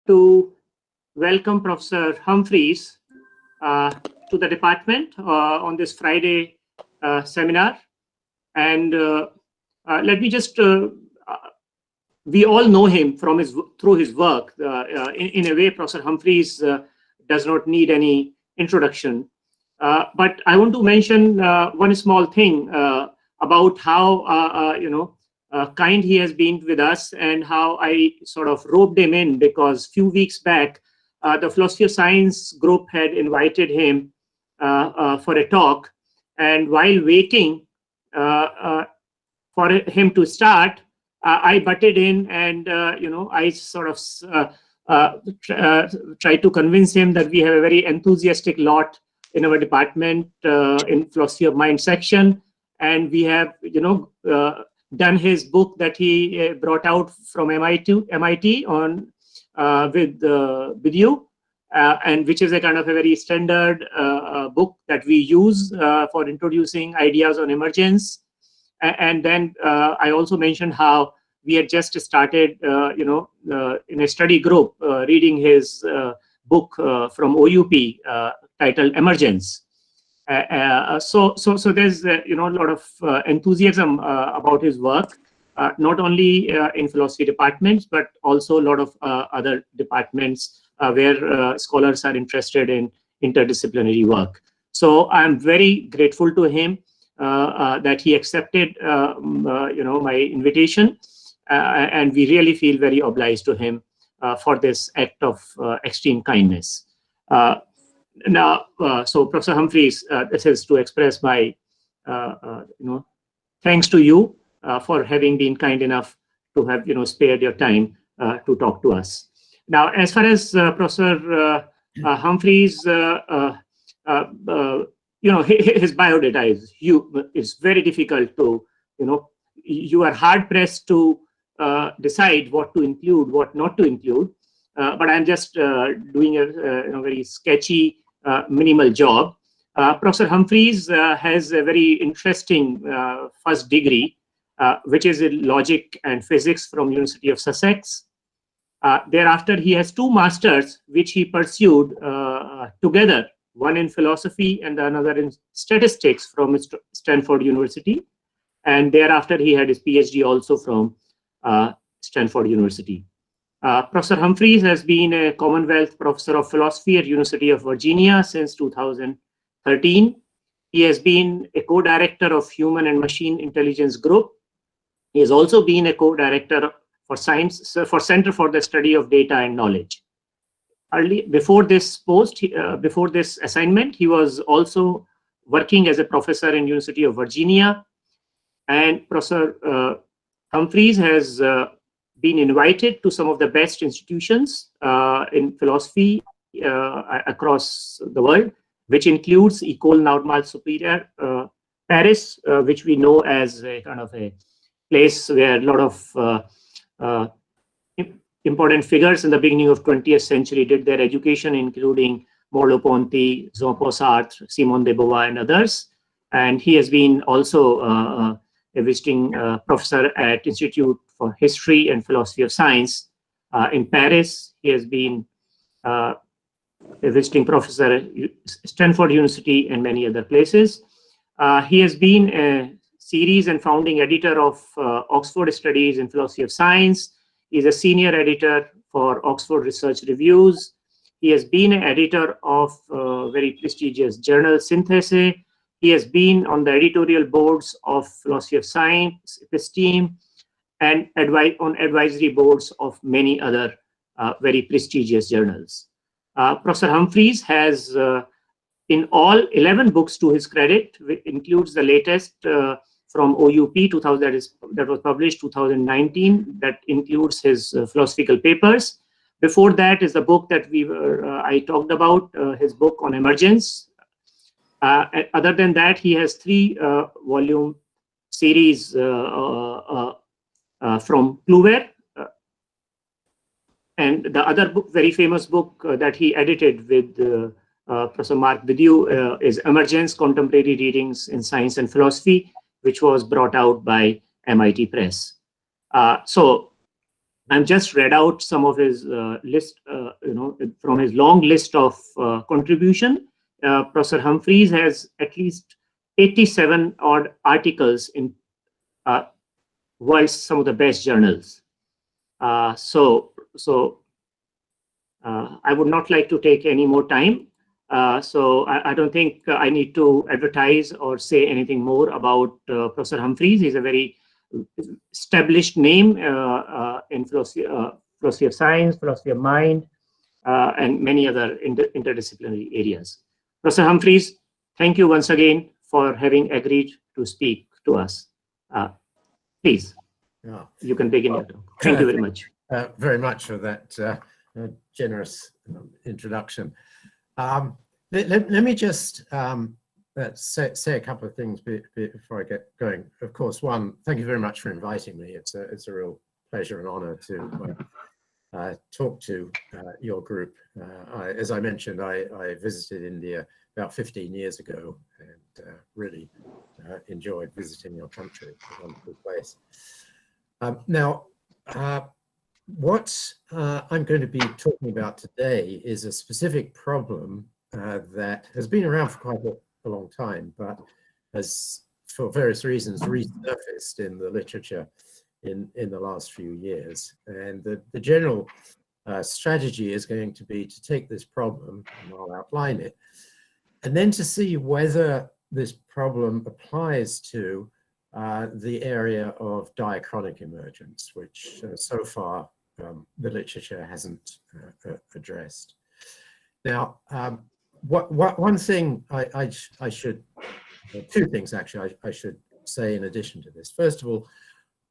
to welcome Professor Humphreys to the department on this Friday seminar. And let me just, we all know him from through his work. In a way, Professor Humphreys does not need any introduction. But I want to mention one small thing about how kind he has been with us, and how I sort of roped him in, because a few weeks back, the Philosophy of Science group had invited him for a talk. And while waiting for him to start, I butted in, and I sort of tried to convince him that we have a very enthusiastic lot in our department in Philosophy of Mind section, and we have done his book that he brought out from MIT on with video, and which is a kind of a very standard book that we use for introducing ideas on emergence. And then I also mentioned how we had just started, in a study group, reading his book from OUP titled Emergence. So there's a lot of enthusiasm about his work, not only in philosophy departments, but also a lot of other departments where scholars are interested in interdisciplinary work. So I'm very grateful to him that he accepted my invitation, and we really feel very obliged to him for this act of extreme kindness. So Professor Humphreys, this is to express my thanks to you for having been kind enough to have spared your time to talk to us. Now, as far as Professor Humphreys, his biodata is very difficult to, you are hard pressed to decide what to include, what not to include. But I'm just doing a very sketchy, minimal job. Professor Humphreys has a very interesting first degree, which is in logic and physics from University of Sussex. Thereafter, he has 2 masters, which he pursued together, one in philosophy and another in statistics from Stanford University. And thereafter, he had his PhD also from Stanford University. Professor Humphreys has been a Commonwealth Professor of Philosophy at University of Virginia since 2013. He has been a co-director of Human and Machine Intelligence Group. He has also been a co-director for Center for the Study of Data and Knowledge. Before this assignment, he was also working as a professor in University of Virginia. And Professor Humphreys has been invited to some of the best institutions in philosophy across the world, which includes École Normale Supérieure Paris, which we know as a kind of a place where a lot of important figures in the beginning of 20th century did their education, including Merleau-Ponty, Jean-Paul Sartre, Simone de Beauvoir, and others. And he has been also a visiting professor at Institute for History and Philosophy of Science in Paris. He has been a visiting professor at Stanford University and many other places. He has been a series and founding editor of Oxford Studies in Philosophy of Science. He is a senior editor for Oxford Research Reviews. He has been an editor of very prestigious journal Synthesis. He has been on the editorial boards of Philosophy of Science, Episteme, and on advisory boards of many other very prestigious journals. Professor Humphreys has in all 11 books to his credit, which includes the latest from OUP 2000 that was published 2019, that includes his philosophical papers. Before that is the book that I talked about, his book on emergence. Other than that, he has 3-volume series from Kluwer. And the other book, very famous book that he edited with Professor Mark Bidieu is Emergence, Contemporary Readings in Science and Philosophy, which was brought out by MIT Press. So I've just read out some of his list, from his long list of contribution. Professor Humphreys has at least 87 odd articles in world's some of the best journals. So I would not like to take any more time. So I don't think I need to advertise or say anything more about Professor Humphreys. He's a very established name in philosophy of science, philosophy of mind, and many other interdisciplinary areas. Professor Humphreys, thank you once again for having agreed to speak to us. Please, you can begin your talk. Thank you very much. Very much for that generous introduction. Let me just say a couple of things before I get going. Of course, one, thank you very much for inviting me. It's a real pleasure and honor to talk to your group. As I mentioned, I visited India about 15 years ago and really enjoyed visiting your country. It's a wonderful place. Now, what I'm going to be talking about today is a specific problem that has been around for quite a long time, but has, for various reasons, resurfaced in the literature in the last few years. And the general strategy is going to be to take this problem, and I'll outline it, and then to see whether this problem applies to the area of diachronic emergence, which so far the literature hasn't addressed. Now, one thing I should, two things actually I should say in addition to this. First of all,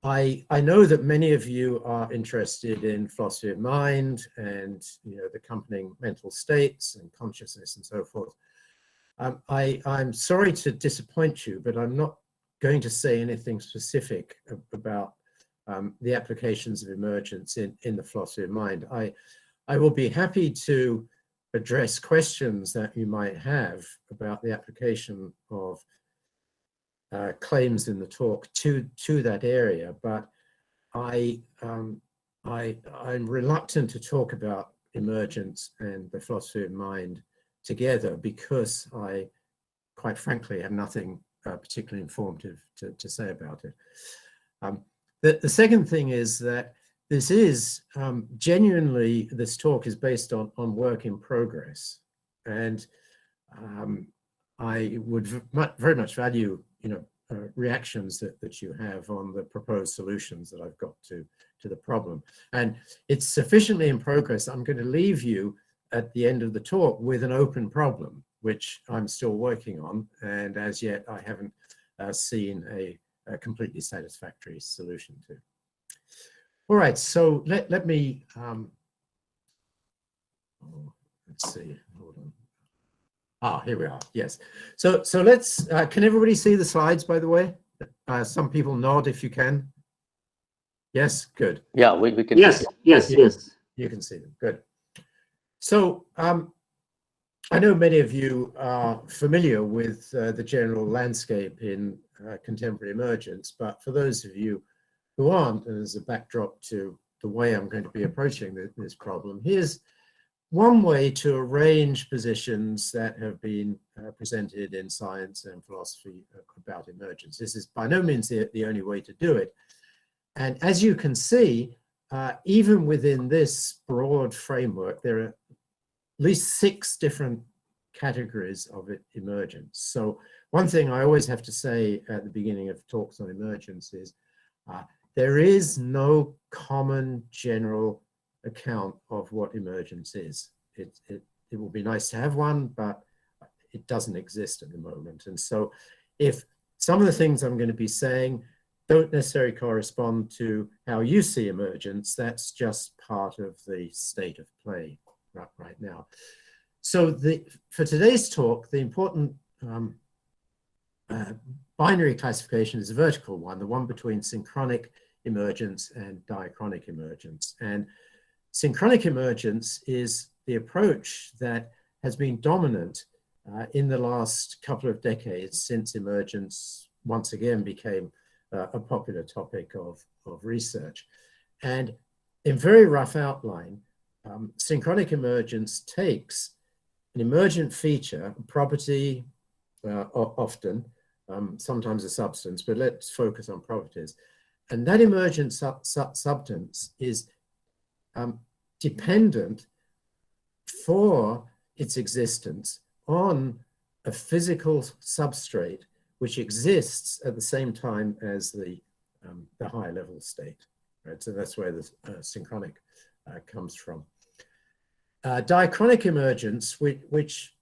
I know that many of you are interested in philosophy of mind and the accompanying mental states and consciousness and so forth. I'm sorry to disappoint you, but I'm not going to say anything specific about the applications of emergence in the philosophy of mind. I will be happy to address questions that you might have about the application of claims in the talk to that area, but I'm reluctant to talk about emergence and the philosophy of mind together because I, quite frankly, have nothing particularly informative to say about it. The second thing is that this is genuinely, this talk is based on work in progress, and I would very much value reactions that you have on the proposed solutions that I've got to the problem. And it's sufficiently in progress. I'm going to leave you at the end of the talk with an open problem, which I'm still working on, and as yet I haven't seen a completely satisfactory solution to. All right, so let me, let's see, hold on. Ah, here we are, yes. So let's, can everybody see the slides, by the way? Some people nod if you can. Yes, good. Yeah, we can. Yes. You can see them, good. So I know many of you are familiar with the general landscape in contemporary emergence, but for those of you who aren't, and as a backdrop to the way I'm going to be approaching this problem, here's one way to arrange positions that have been presented in science and philosophy about emergence. This is by no means the only way to do it. And as you can see, even within this broad framework, there are at least 6 different categories of emergence. So one thing I always have to say at the beginning of talks on emergence is there is no common general account of what emergence is. It will be nice to have one, but it doesn't exist at the moment. And so if some of the things I'm going to be saying don't necessarily correspond to how you see emergence, that's just part of the state of play right now. So for today's talk, the important binary classification is a vertical one, the one between synchronic emergence and diachronic emergence. And synchronic emergence is the approach that has been dominant in the last couple of decades since emergence once again became a popular topic of research. And in very rough outline, synchronic emergence takes an emergent feature, a property, often, sometimes a substance, but let's focus on properties. And that emergent substance is dependent for its existence on a physical substrate which exists at the same time as the higher level state. Right? So that's where the synchronic comes from. Diachronic emergence, which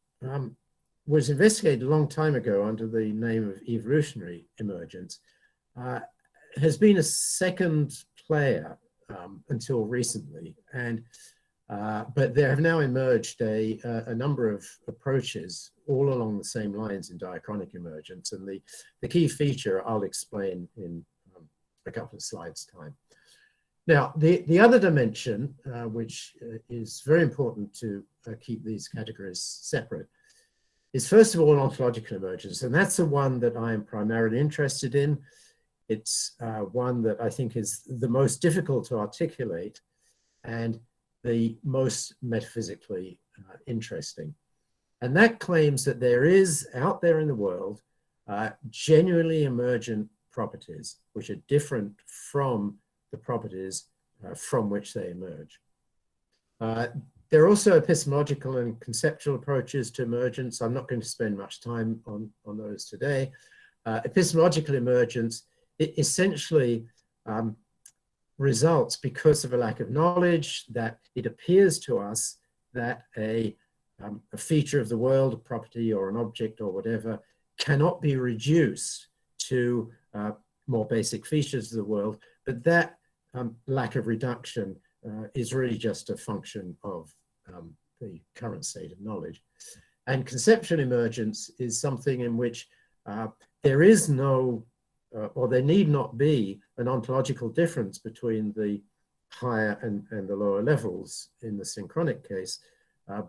was investigated a long time ago under the name of evolutionary emergence, has been a second player until recently, and but there have now emerged a number of approaches all along the same lines in diachronic emergence, and the key feature I'll explain in a couple of slides' time. Now, the other dimension, which is very important to keep these categories separate, is first of all ontological emergence, and that's the one that I am primarily interested in. It's one that I think is the most difficult to articulate and the most metaphysically interesting. And that claims that there is out there in the world genuinely emergent properties which are different from the properties from which they emerge. There are also epistemological and conceptual approaches to emergence. I'm not going to spend much time on those today. Epistemological emergence, it essentially results because of a lack of knowledge that it appears to us that a feature of the world, a property or an object or whatever, cannot be reduced to more basic features of the world, but that lack of reduction is really just a function of the current state of knowledge. And conceptual emergence is something in which there is no, or there need not be, an ontological difference between the higher and the lower levels in the synchronic case,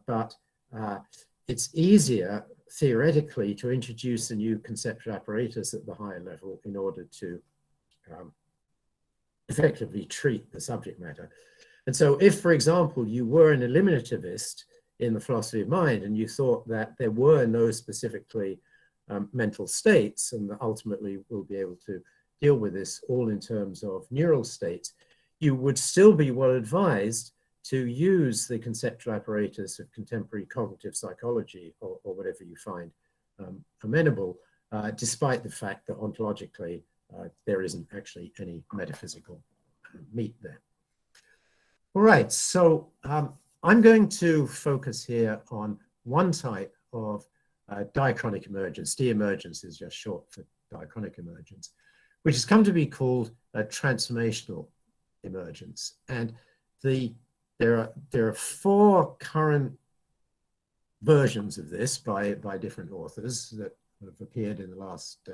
but it's easier theoretically to introduce a new conceptual apparatus at the higher level in order to effectively treat the subject matter. And so if, for example, you were an eliminativist in the philosophy of mind and you thought that there were no specifically mental states, and that ultimately we'll be able to deal with this all in terms of neural states, you would still be well advised to use the conceptual apparatus of contemporary cognitive psychology or whatever you find amenable, despite the fact that ontologically there isn't actually any metaphysical meat there. All right, so I'm going to focus here on one type of diachronic emergence. De-emergence is just short for diachronic emergence, which has come to be called a transformational emergence. And there are four current versions of this by different authors that have appeared in the last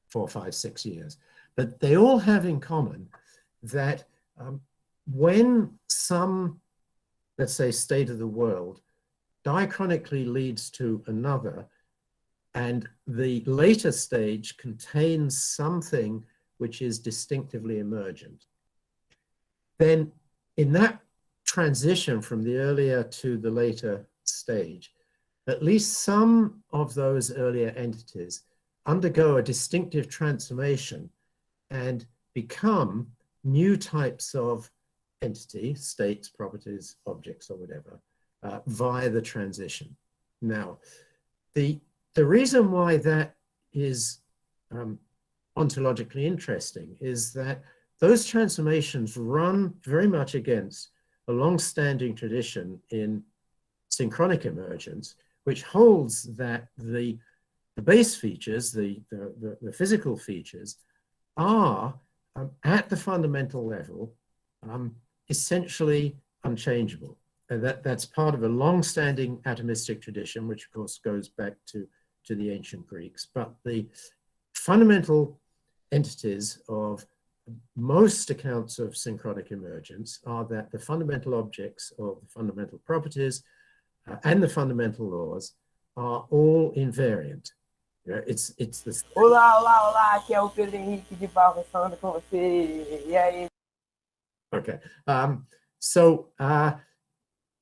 4, 5, 6 years. But they all have in common that when some, let's say, state of the world diachronically leads to another, and the later stage contains something which is distinctively emergent, then in that transition from the earlier to the later stage, at least some of those earlier entities undergo a distinctive transformation and become new types of entity, states, properties, objects, or whatever, via the transition. Now, the reason why that is ontologically interesting is that those transformations run very much against a long-standing tradition in synchronic emergence, which holds that the base features, the physical features, are at the fundamental level essentially unchangeable. And that's part of a long-standing atomistic tradition, which of course goes back to the ancient Greeks. But the fundamental entities of most accounts of synchronic emergence are that the fundamental objects or the fundamental properties and the fundamental laws are all invariant. You know, it's this. Olá, aqui é o Pedro Henrique de Barros falando com você. E aí? Okay.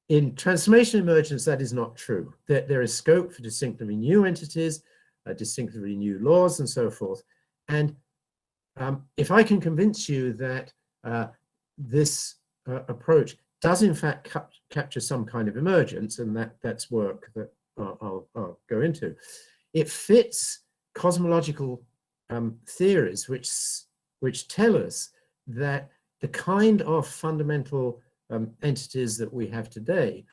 In transformational emergence, that is not true. There is scope for distinctively new entities, distinctively new laws, and so forth. And if I can convince you that this approach does in fact capture some kind of emergence, and that's work that I'll go into, it fits cosmological theories which tell us that the kind of fundamental entities that we have today,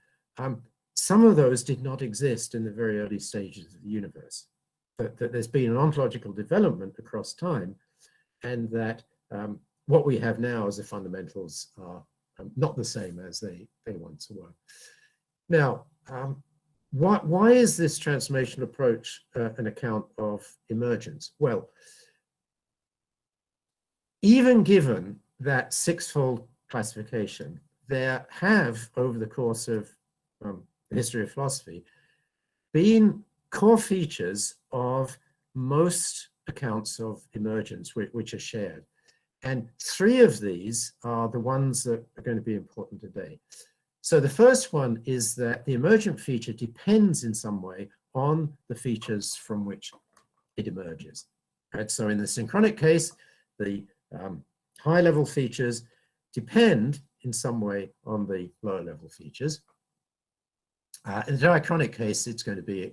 some of those did not exist in the very early stages of the universe. That there's been an ontological development across time, and that what we have now as the fundamentals are not the same as they once were. Now, why is this transformational approach an account of emergence? Well, even given that sixfold classification, there have, over the course of the history of philosophy, been core features of most accounts of emergence which are shared. And three of these are the ones that are going to be important today. So the first one is that the emergent feature depends in some way on the features from which it emerges. Right? So in the synchronic case, the high-level features depend in some way on the lower-level features. In the diachronic case, it's going to be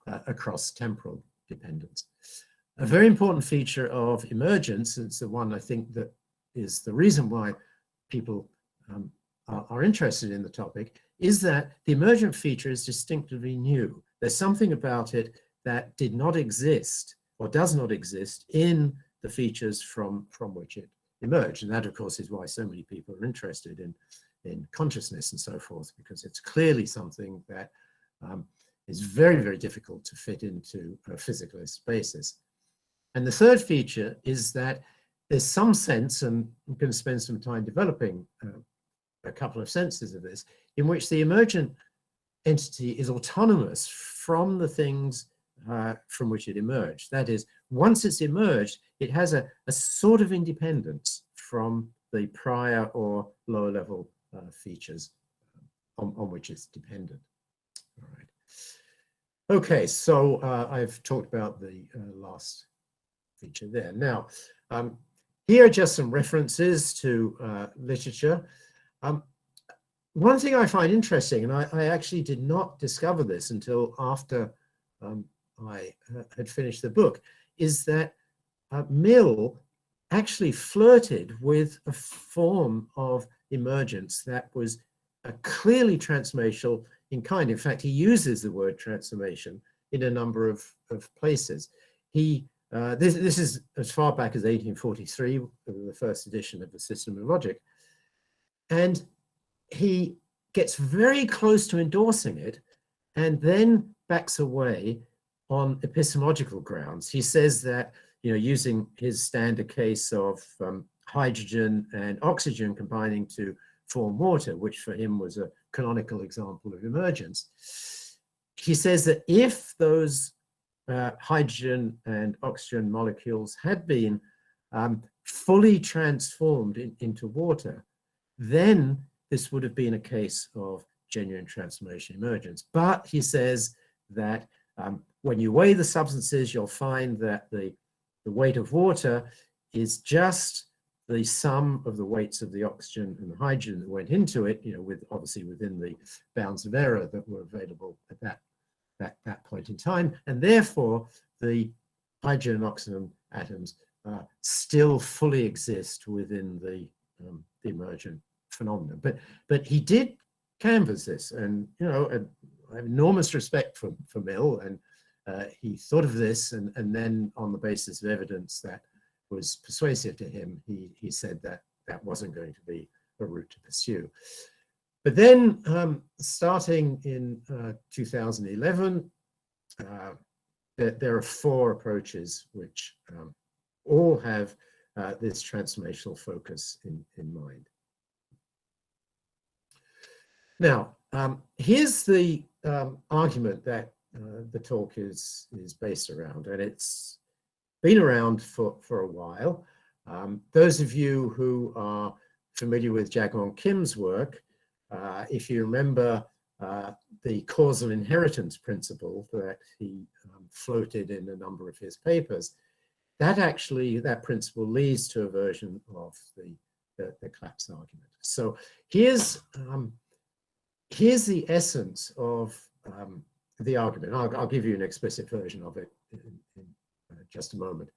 a cross-temporal dependence. A very important feature of emergence, and it's the one I think that is the reason why people are interested in the topic, is that the emergent feature is distinctively new. There's something about it that did not exist or does not exist in the features from which it emerged. And that, of course, is why so many people are interested in consciousness and so forth, because it's clearly something that is very, very difficult to fit into a physicalist basis. And the third feature is that there's some sense, and I'm going to spend some time developing a couple of senses of this, in which the emergent entity is autonomous from the things from which it emerged. That is, once it's emerged, it has a sort of independence from the prior or lower level features on which it's dependent. All right. Okay, so I've talked about the last feature there. Now, here are just some references to literature. One thing I find interesting, and I actually did not discover this until after I had finished the book, is that Mill actually flirted with a form of emergence that was clearly transformational in kind. In fact, he uses the word transformation in a number of places. This is as far back as 1843, the first edition of the System of Logic. And he gets very close to endorsing it and then backs away on epistemological grounds. He says that, using his standard case of hydrogen and oxygen combining to form water, which for him was a canonical example of emergence, he says that if those hydrogen and oxygen molecules had been fully transformed into water, then this would have been a case of genuine transformation emergence. But he says that when you weigh the substances, you'll find that the weight of water is just the sum of the weights of the oxygen and the hydrogen that went into it, obviously within the bounds of error that were available at that point in time, and therefore the hydrogen and oxygen atoms still fully exist within the emergent phenomenon. But he did canvass this, and I have enormous respect for Mill, and he thought of this, and then on the basis of evidence that was persuasive to him, he said that that wasn't going to be a route to pursue. But then, starting in 2011, there are four approaches which all have this transformational focus in mind. Now, here's the argument that the talk is based around, and it's been around for a while. Those of you who are familiar with Jagon Kim's work, if you remember the causal inheritance principle that he floated in a number of his papers, that principle leads to a version of the collapse argument. So here's the essence of the argument. I'll give you an explicit version of it in just a moment.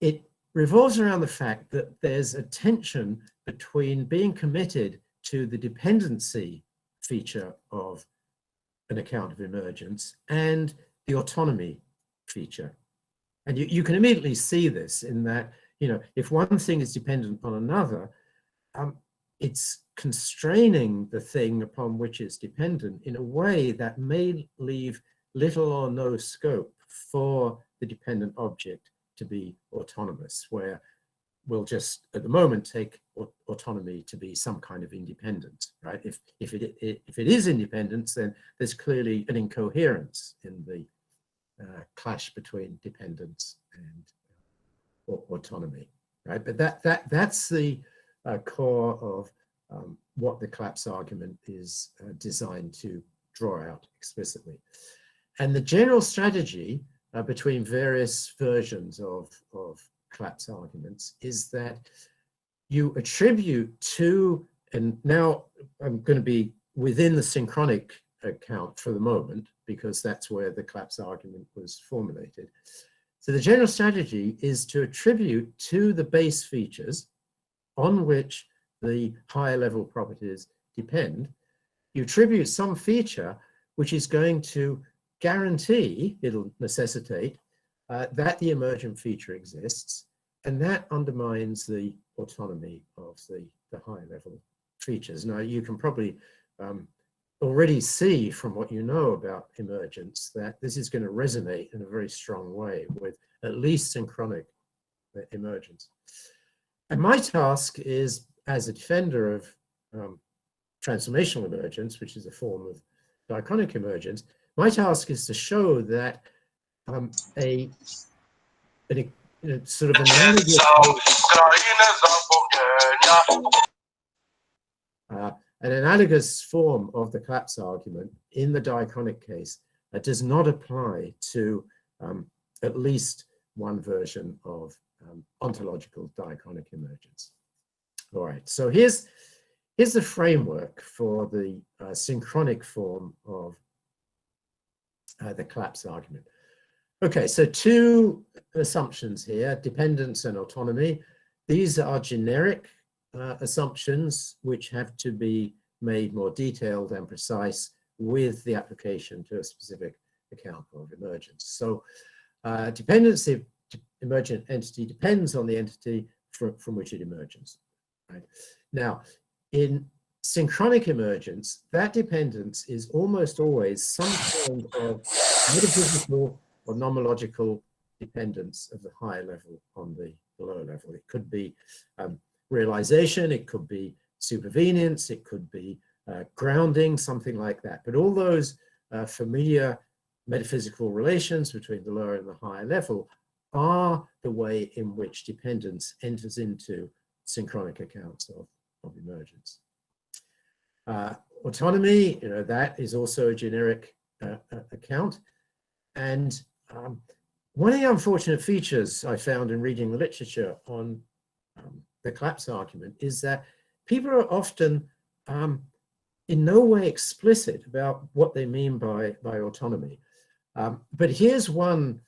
It revolves around the fact that there's a tension between being committed to the dependency feature of an account of emergence and the autonomy feature. And you can immediately see this in that, you know, if one thing is dependent on another, it's constraining the thing upon which it's dependent in a way that may leave little or no scope for the dependent object to be autonomous, where we'll just at the moment take autonomy to be some kind of independence, right? If it is independence, then there's clearly an incoherence in the clash between dependence and autonomy, right? But that's the core of what the collapse argument is designed to draw out explicitly. And the general strategy between various versions of collapse arguments is that you attribute to, and now I'm going to be within the synchronic account for the moment, because that's where the collapse argument was formulated. So the general strategy is to attribute to the base features on which the higher level properties depend, you attribute some feature which is going to guarantee, it'll necessitate, that the emergent feature exists, and that undermines the autonomy of the higher level features. Now, you can probably already see from what you know about emergence that this is going to resonate in a very strong way with at least synchronic emergence. And my task is, as a defender of transformational emergence, which is a form of diachronic emergence, my task is to show that a sort of analogous an analogous form of the collapse argument in the diachronic case does not apply to at least one version of ontological diachronic emergence. All right, so here's the framework for the synchronic form of the collapse argument. Okay, so two assumptions here, dependence and autonomy. These are generic assumptions which have to be made more detailed and precise with the application to a specific account of emergence. So dependency of emergent entity depends on the entity from which it emerges. Right? Now, in synchronic emergence, that dependence is almost always some kind of metaphysical or nomological dependence of the higher level on the lower level. It could be realization, it could be supervenience, it could be grounding, something like that. But all those familiar metaphysical relations between the lower and the higher level are the way in which dependence enters into synchronic accounts of emergence. Autonomy, you know, that is also a generic account. And one of the unfortunate features I found in reading the literature on the collapse argument is that people are often in no way explicit about what they mean by autonomy. But here's one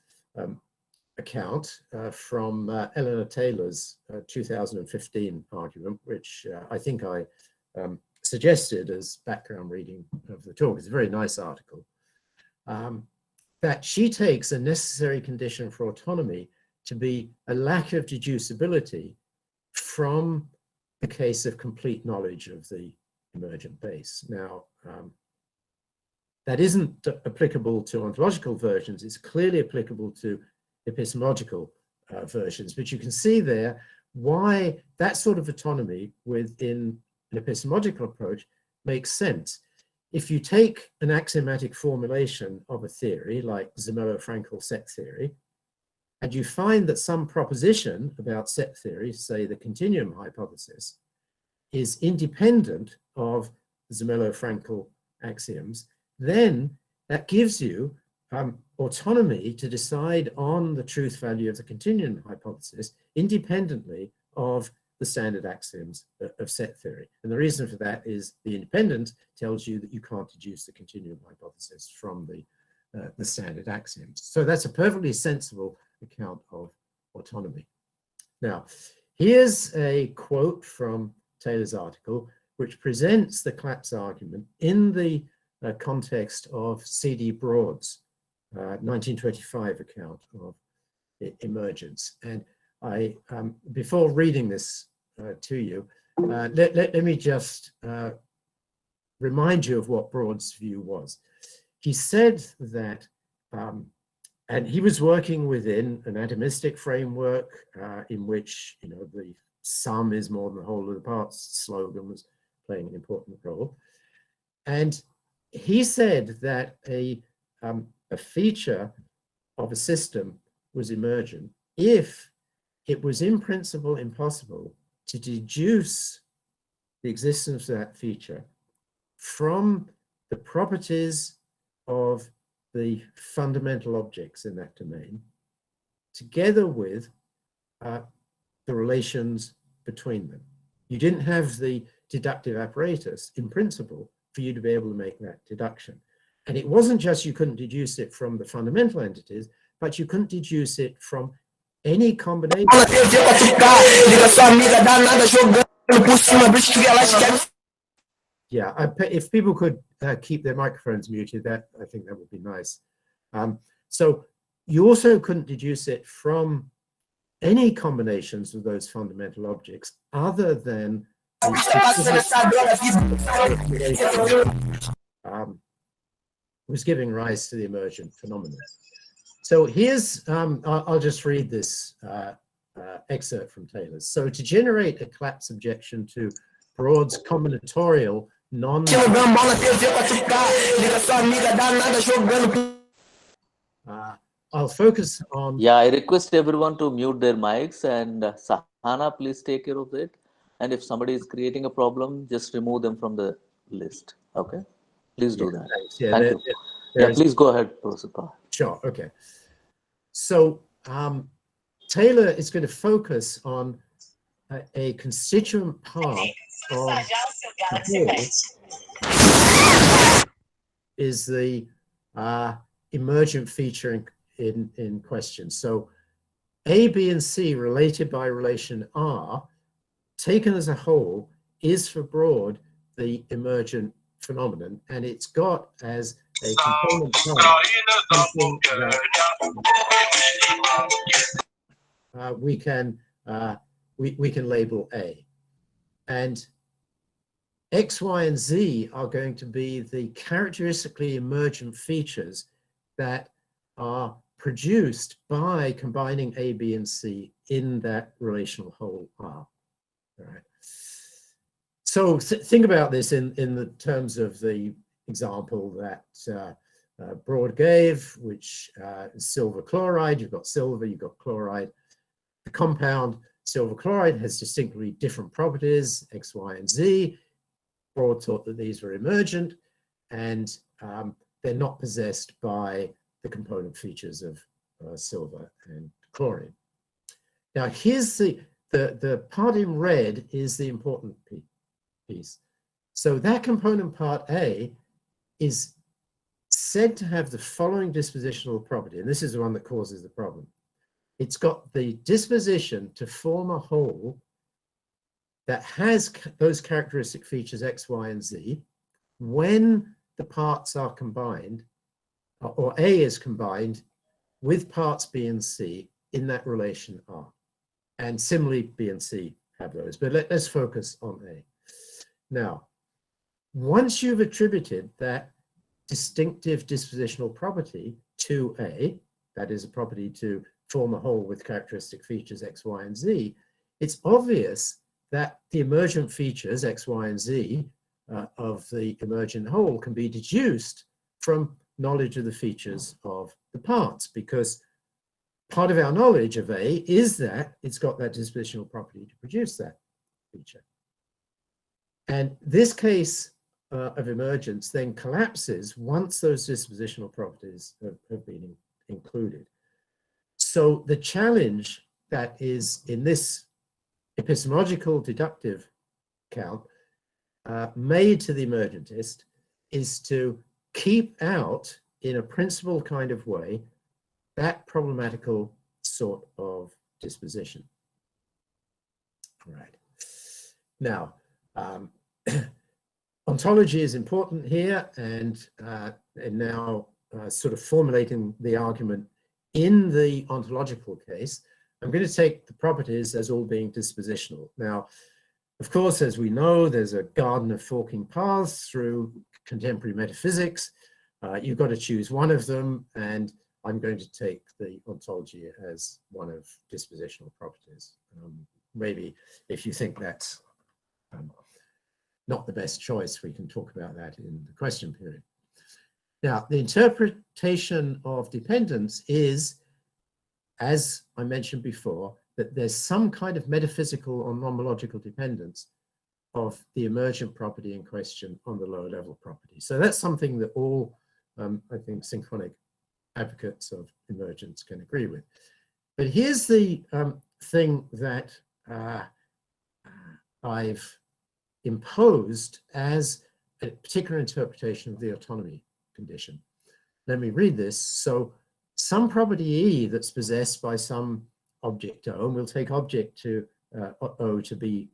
account from Eleanor Taylor's 2015 argument, which I think I suggested as background reading of the talk. It's a very nice article. That she takes a necessary condition for autonomy to be a lack of deducibility from the case of complete knowledge of the emergent base. Now, that isn't applicable to ontological versions. It's clearly applicable to epistemological versions, but you can see there why that sort of autonomy within an epistemological approach makes sense. If you take an axiomatic formulation of a theory like Zermelo-Fraenkel set theory, and you find that some proposition about set theory, say the continuum hypothesis, is independent of Zermelo-Fraenkel axioms, then that gives you autonomy to decide on the truth value of the continuum hypothesis independently of the standard axioms of set theory. And the reason for that is the independence tells you that you can't deduce the continuum hypothesis from the standard axioms. So that's a perfectly sensible account of autonomy. Now, here's a quote from Taylor's article, which presents the collapse argument in the context of C.D. Broad's 1925 account of emergence. And I, before reading this to you, let me just remind you of what Broad's view was. He said that, and he was working within an atomistic framework in which, you know, the sum is more than the whole of the parts slogan was playing an important role. And he said that a feature of a system was emergent if it was in principle impossible to deduce the existence of that feature from the properties of the fundamental objects in that domain, together with the relations between them. You didn't have the deductive apparatus in principle for you to be able to make that deduction. And it wasn't just you couldn't deduce it from the fundamental entities, but you couldn't deduce it from any combination. Yeah, if people could keep their microphones muted, that I think that would be nice. So you also couldn't deduce it from any combinations of those fundamental objects other than was giving rise to the emergent phenomenon. So here's, I'll just read this excerpt from Taylor's. So to generate a collapse objection to Broad's combinatorial I'll focus on... Yeah, I request everyone to mute their mics, and Sahana, please take care of it. And if somebody is creating a problem, just remove them from the list. Okay? Please do that. Thanks. Yeah, Thank you. Yeah, please go ahead, Professor Parr. Sure, okay. So Taylor is going to focus on a constituent part of the whole is the emergent feature in question. So A, B, and C related by relation R, taken as a whole, is for Broad the emergent phenomenon, and it's got as a component part something that we can label A. And X, Y, and Z are going to be the characteristically emergent features that are produced by combining A, B, and C in that relational whole R. All right. So think about this in the terms of the example that Broad gave, which is silver chloride. You've got silver, you've got chloride. The compound silver chloride has distinctly different properties, X, Y, and Z. Broad thought that these were emergent, and they're not possessed by the component features of silver and chlorine. Now, here's the part in red is the important piece. So that component part A is said to have the following dispositional property, and this is the one that causes the problem. It's got the disposition to form a whole that has those characteristic features X, Y, and Z when the parts are combined, or A is combined with parts B and C in that relation R. And similarly, B and C have those, but let's focus on A. Now, once you've attributed that distinctive dispositional property to A, that is a property to form a whole with characteristic features X, Y, and Z, it's obvious that the emergent features X, Y, and Z of the emergent whole can be deduced from knowledge of the features of the parts, because part of our knowledge of A is that it's got that dispositional property to produce that feature. And this case of emergence then collapses once those dispositional properties have been included. So the challenge that is in this epistemological deductive count made to the emergentist is to keep out, in a principled kind of way, that problematical sort of disposition. All right. Now, ontology is important here, and now sort of formulating the argument in the ontological case, I'm going to take the properties as all being dispositional. Now, of course, as we know, there's a garden of forking paths through contemporary metaphysics. You've got to choose one of them, and I'm going to take the ontology as one of dispositional properties. Maybe if you think that's not the best choice, we can talk about that in the question period. Now, the interpretation of dependence is, as I mentioned before, that there's some kind of metaphysical or nomological dependence of the emergent property in question on the lower level property. So that's something that all, I think, synchronic advocates of emergence can agree with. But here's the thing that I've imposed as a particular interpretation of the autonomy condition. Let me read this. So some property E that's possessed by some object O, and we'll take object to O to be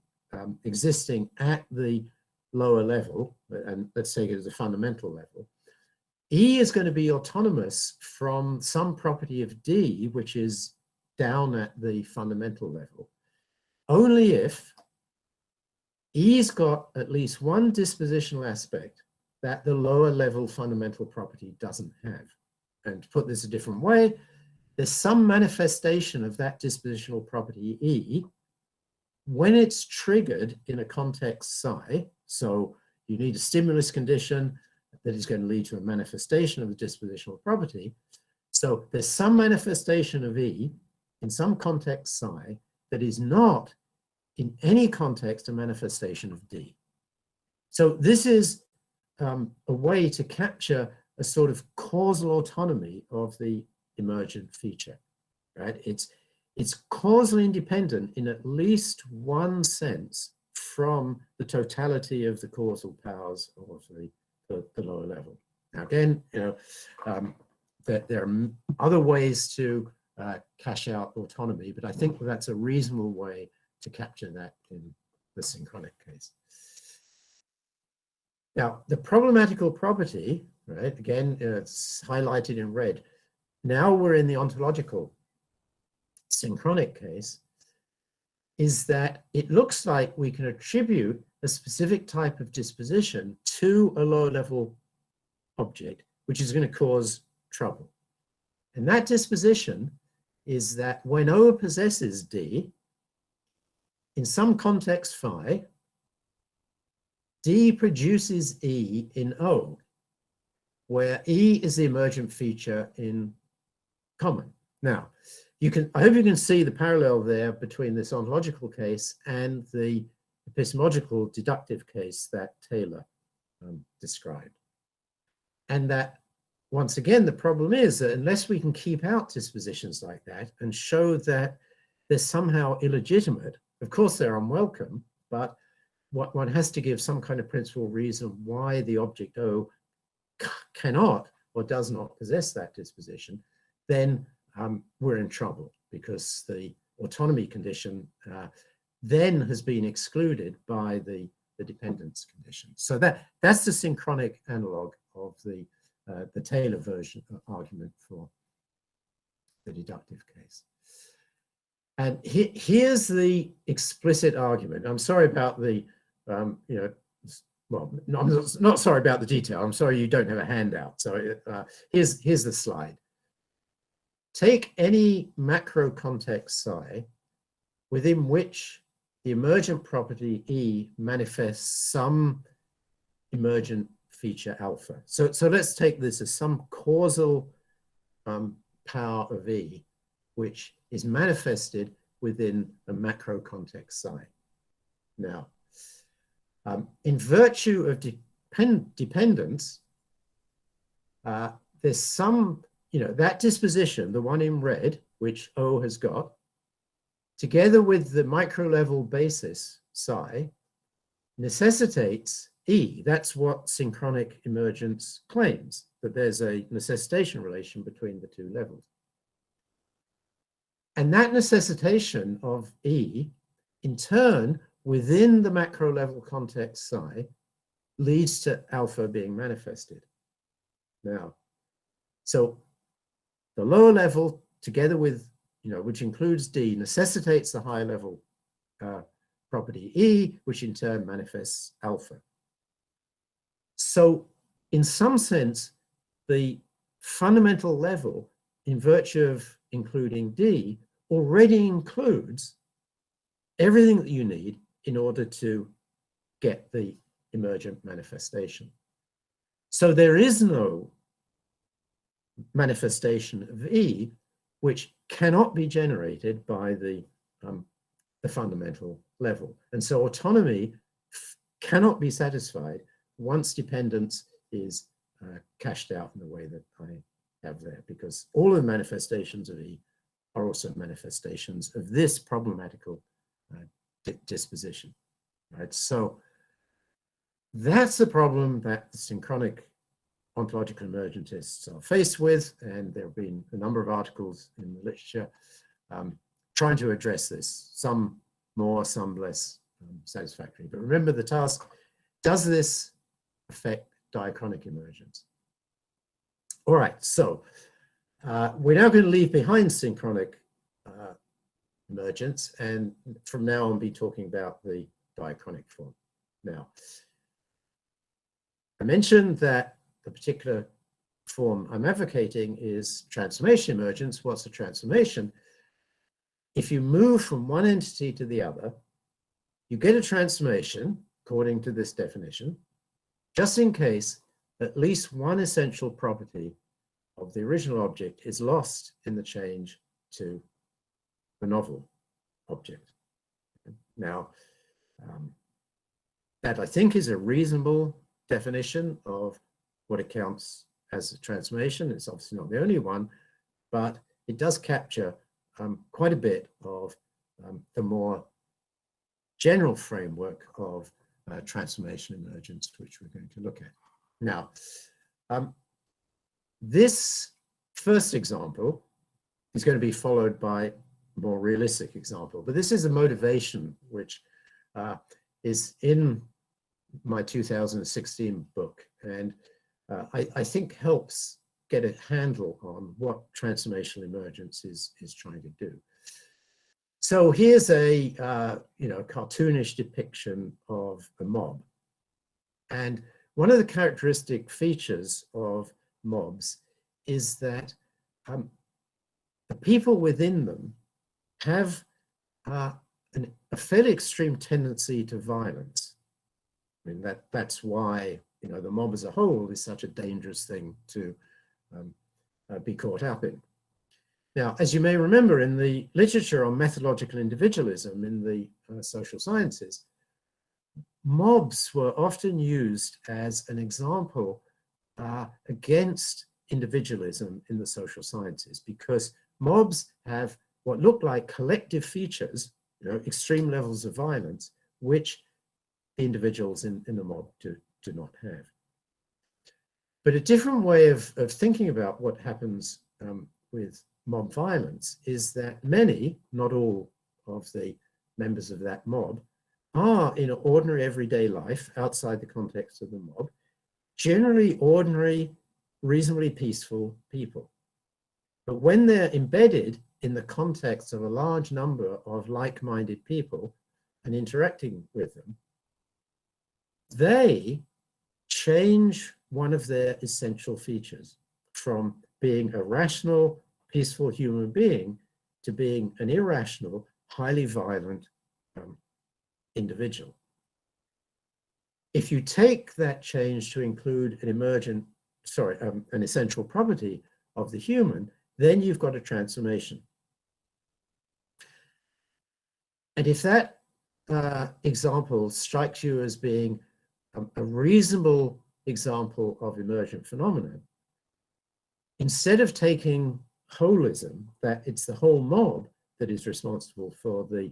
existing at the lower level, and let's take it as a fundamental level. E is going to be autonomous from some property of D, which is down at the fundamental level, only if E's got at least one dispositional aspect that the lower level fundamental property doesn't have. And to put this a different way, there's some manifestation of that dispositional property E when it's triggered in a context psi. So you need a stimulus condition that is going to lead to a manifestation of the dispositional property. So there's some manifestation of E in some context psi that is not in any context a manifestation of D. So this is a way to capture a sort of causal autonomy of the emergent feature, right? It's causally independent in at least one sense from the totality of the causal powers of the lower level. Now again, you know, that there are other ways to cash out autonomy, but I think that's a reasonable way to capture that in the synchronic case. Now, the problematical property, right, again, it's highlighted in red. Now we're in the ontological synchronic case, is that it looks like we can attribute a specific type of disposition to a lower level object, which is going to cause trouble. And that disposition is that when O possesses D, in some context phi, D produces E in O, where E is the emergent feature in common. Now, I hope you can see the parallel there between this ontological case and the epistemological deductive case that Taylor described. And that, once again, the problem is that unless we can keep out dispositions like that and show that they're somehow illegitimate, of course they're unwelcome, but one has to give some kind of principal reason why the object O cannot or does not possess that disposition, then we're in trouble, because the autonomy condition then has been excluded by the dependence condition. So that's the synchronic analog of the Taylor version argument for the deductive case. And here's the explicit argument. I'm sorry about the, well, no, I'm not sorry about the detail. I'm sorry you don't have a handout. So here's the slide. Take any macro context psi within which the emergent property E manifests some emergent feature alpha. So let's take this as some causal power of E, which is manifested within a macro context psi. Now, In virtue of dependence, there's some, that disposition, the one in red, which O has got, together with the micro level basis psi, necessitates E. That's what synchronic emergence claims, that there's a necessitation relation between the two levels. And that necessitation of E, in turn, within the macro level context psi, leads to alpha being manifested. Now, so the lower level, together with, which includes D, necessitates the high level property E, which in turn manifests alpha. So in some sense, the fundamental level, in virtue of including D, already includes everything that you need in order to get the emergent manifestation. So there is no manifestation of E which cannot be generated by the fundamental level. And so autonomy cannot be satisfied once dependence is cashed out in the way that I have there, because all of the manifestations of E are also manifestations of this problematical disposition, right? So that's the problem that the synchronic ontological emergentists are faced with, and there have been a number of articles in the literature trying to address this, some more, some less satisfactory. But remember the task: does this affect diachronic emergence? All right, so we're now going to leave behind synchronic emergence, and from now on be talking about the diachronic form. Now, I mentioned that the particular form I'm advocating is transformation emergence. What's a transformation? If you move from one entity to the other, you get a transformation, according to this definition, just in case at least one essential property of the original object is lost in the change to the novel object. Now, that I think is a reasonable definition of what it counts as a transformation. It's obviously not the only one, but it does capture quite a bit of the more general framework of transformation emergence, which we're going to look at. Now, this first example is going to be followed by a more realistic example, but this is a motivation which is in my 2016 book, and I think helps get a handle on what transformational emergence is trying to do. So here's a cartoonish depiction of a mob, and one of the characteristic features of mobs is that the people within them have a fairly extreme tendency to violence. I mean, that's why the mob as a whole is such a dangerous thing to be caught up in. Now, as you may remember, in the literature on methodological individualism in the social sciences, mobs were often used as an example against individualism in the social sciences, because mobs have what look like collective features, extreme levels of violence, which the individuals in the mob do not have. But a different way of thinking about what happens with mob violence is that many, not all, of the members of that mob are, in ordinary everyday life outside the context of the mob, generally ordinary, reasonably peaceful people. But when they're embedded in the context of a large number of like-minded people and interacting with them, they change one of their essential features from being a rational, peaceful human being to being an irrational, highly violent individual. If you take that change to include an essential property of the human, then you've got a transformation. And if that example strikes you as being a reasonable example of emergent phenomena, instead of taking holism, that it's the whole mob that is responsible for the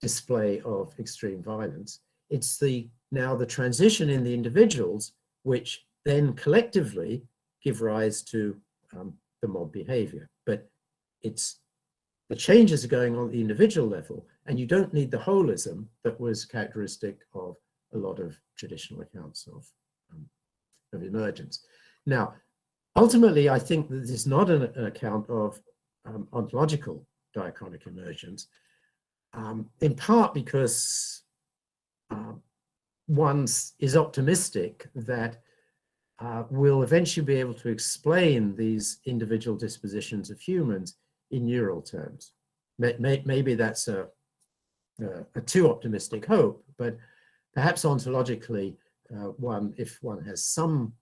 display of extreme violence, it's now the transition in the individuals which then collectively give rise to the mob behavior. But the changes are going on at the individual level, and you don't need the holism that was characteristic of a lot of traditional accounts of emergence. Now, ultimately, I think that this is not an account of ontological diachronic emergence, in part because one is optimistic that we'll eventually be able to explain these individual dispositions of humans in neural terms. Maybe that's a too optimistic hope, but perhaps ontologically, if one has some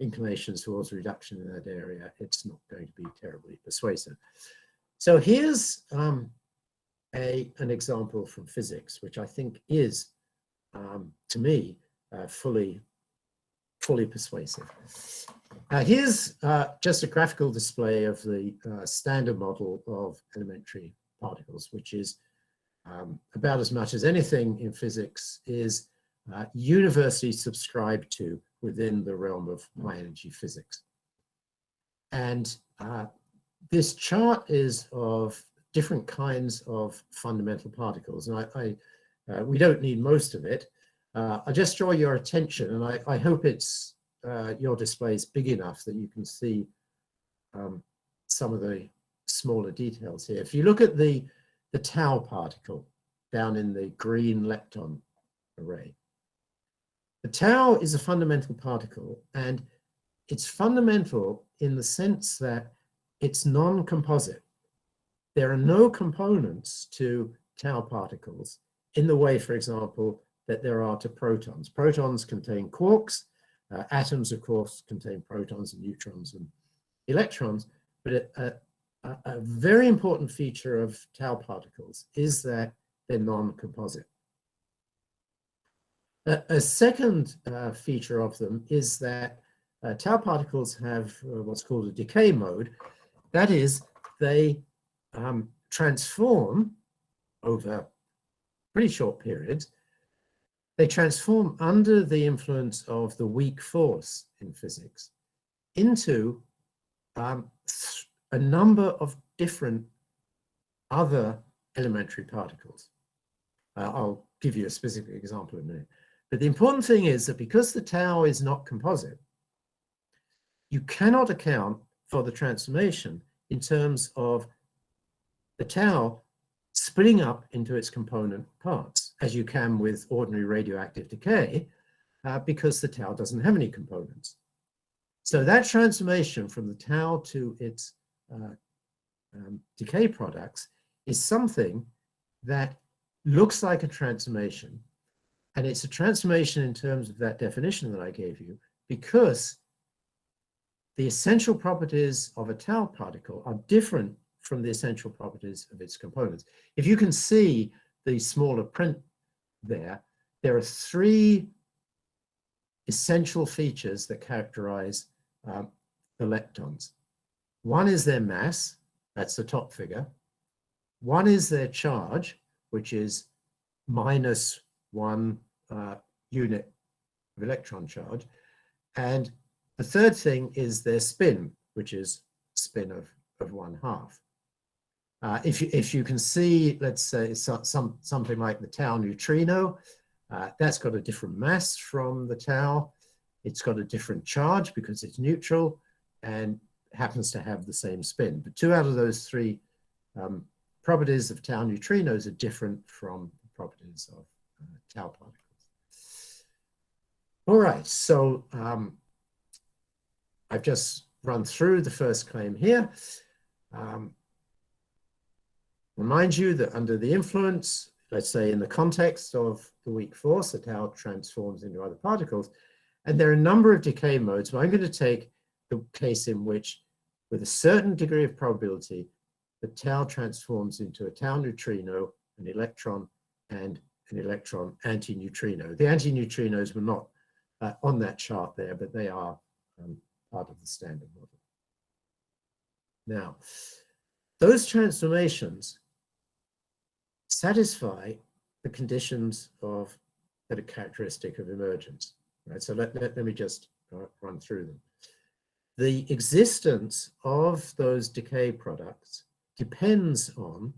inclinations towards reduction in that area, it's not going to be terribly persuasive. So here's an example from physics, which I think is, to me, fully persuasive. Here's just a graphical display of the standard model of elementary particles, which is about as much as anything in physics is universally subscribed to within the realm of high energy physics. And this chart is of different kinds of fundamental particles. And we don't need most of it. I'll just draw your attention, and I hope it's your display is big enough that you can see some of the smaller details here. If you look at the tau particle down in the green lepton array, the tau is a fundamental particle, and it's fundamental in the sense that it's non-composite. There are no components to tau particles in the way, for example, that there are to protons. Protons contain quarks. Atoms, of course, contain protons and neutrons and electrons. But a very important feature of tau particles is that they're non-composite. A second feature of them is that tau particles have what's called a decay mode. That is, they transform over pretty short periods. They transform under the influence of the weak force in physics into a number of different other elementary particles. I'll give you a specific example in a minute. But the important thing is that because the tau is not composite, you cannot account for the transformation in terms of the tau splitting up into its component parts, as you can with ordinary radioactive decay, because the tau doesn't have any components. So that transformation from the tau to its decay products is something that looks like a transformation, and it's a transformation in terms of that definition that I gave you, because the essential properties of a tau particle are different from the essential properties of its components. If you can see the smaller print there are three essential features that characterize the leptons. One is their mass, that's the top figure. One is their charge, which is -1 unit of electron charge. And the third thing is their spin, which is spin of 1/2. If you can see, let's say something like the tau neutrino, that's got a different mass from the tau. It's got a different charge because it's neutral and happens to have the same spin. But 2 out of those 3 properties of tau neutrinos are different from the properties of tau particles. All right, so I've just run through the first claim here. Remind you that under the influence, let's say in the context of the weak force, the tau transforms into other particles. And there are a number of decay modes, but I'm going to take the case in which, with a certain degree of probability, the tau transforms into a tau neutrino, an electron, and an electron antineutrino. The antineutrinos were not on that chart there, but they are part of the standard model. Now, those transformations satisfy the conditions that are characteristic of emergence. Right? So let me just run through them. The existence of those decay products depends on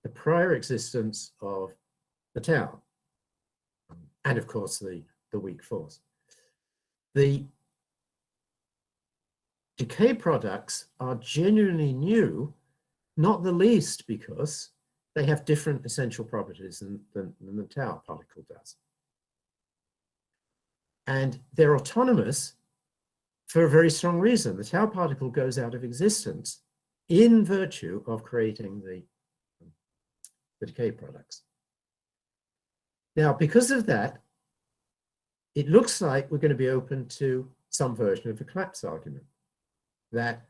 the prior existence of the tau, and of course the weak force. The decay products are genuinely new, not the least because they have different essential properties than the tau particle does. And they're autonomous for a very strong reason. The tau particle goes out of existence in virtue of creating the decay products. Now, because of that, it looks like we're going to be open to some version of the collapse argument, that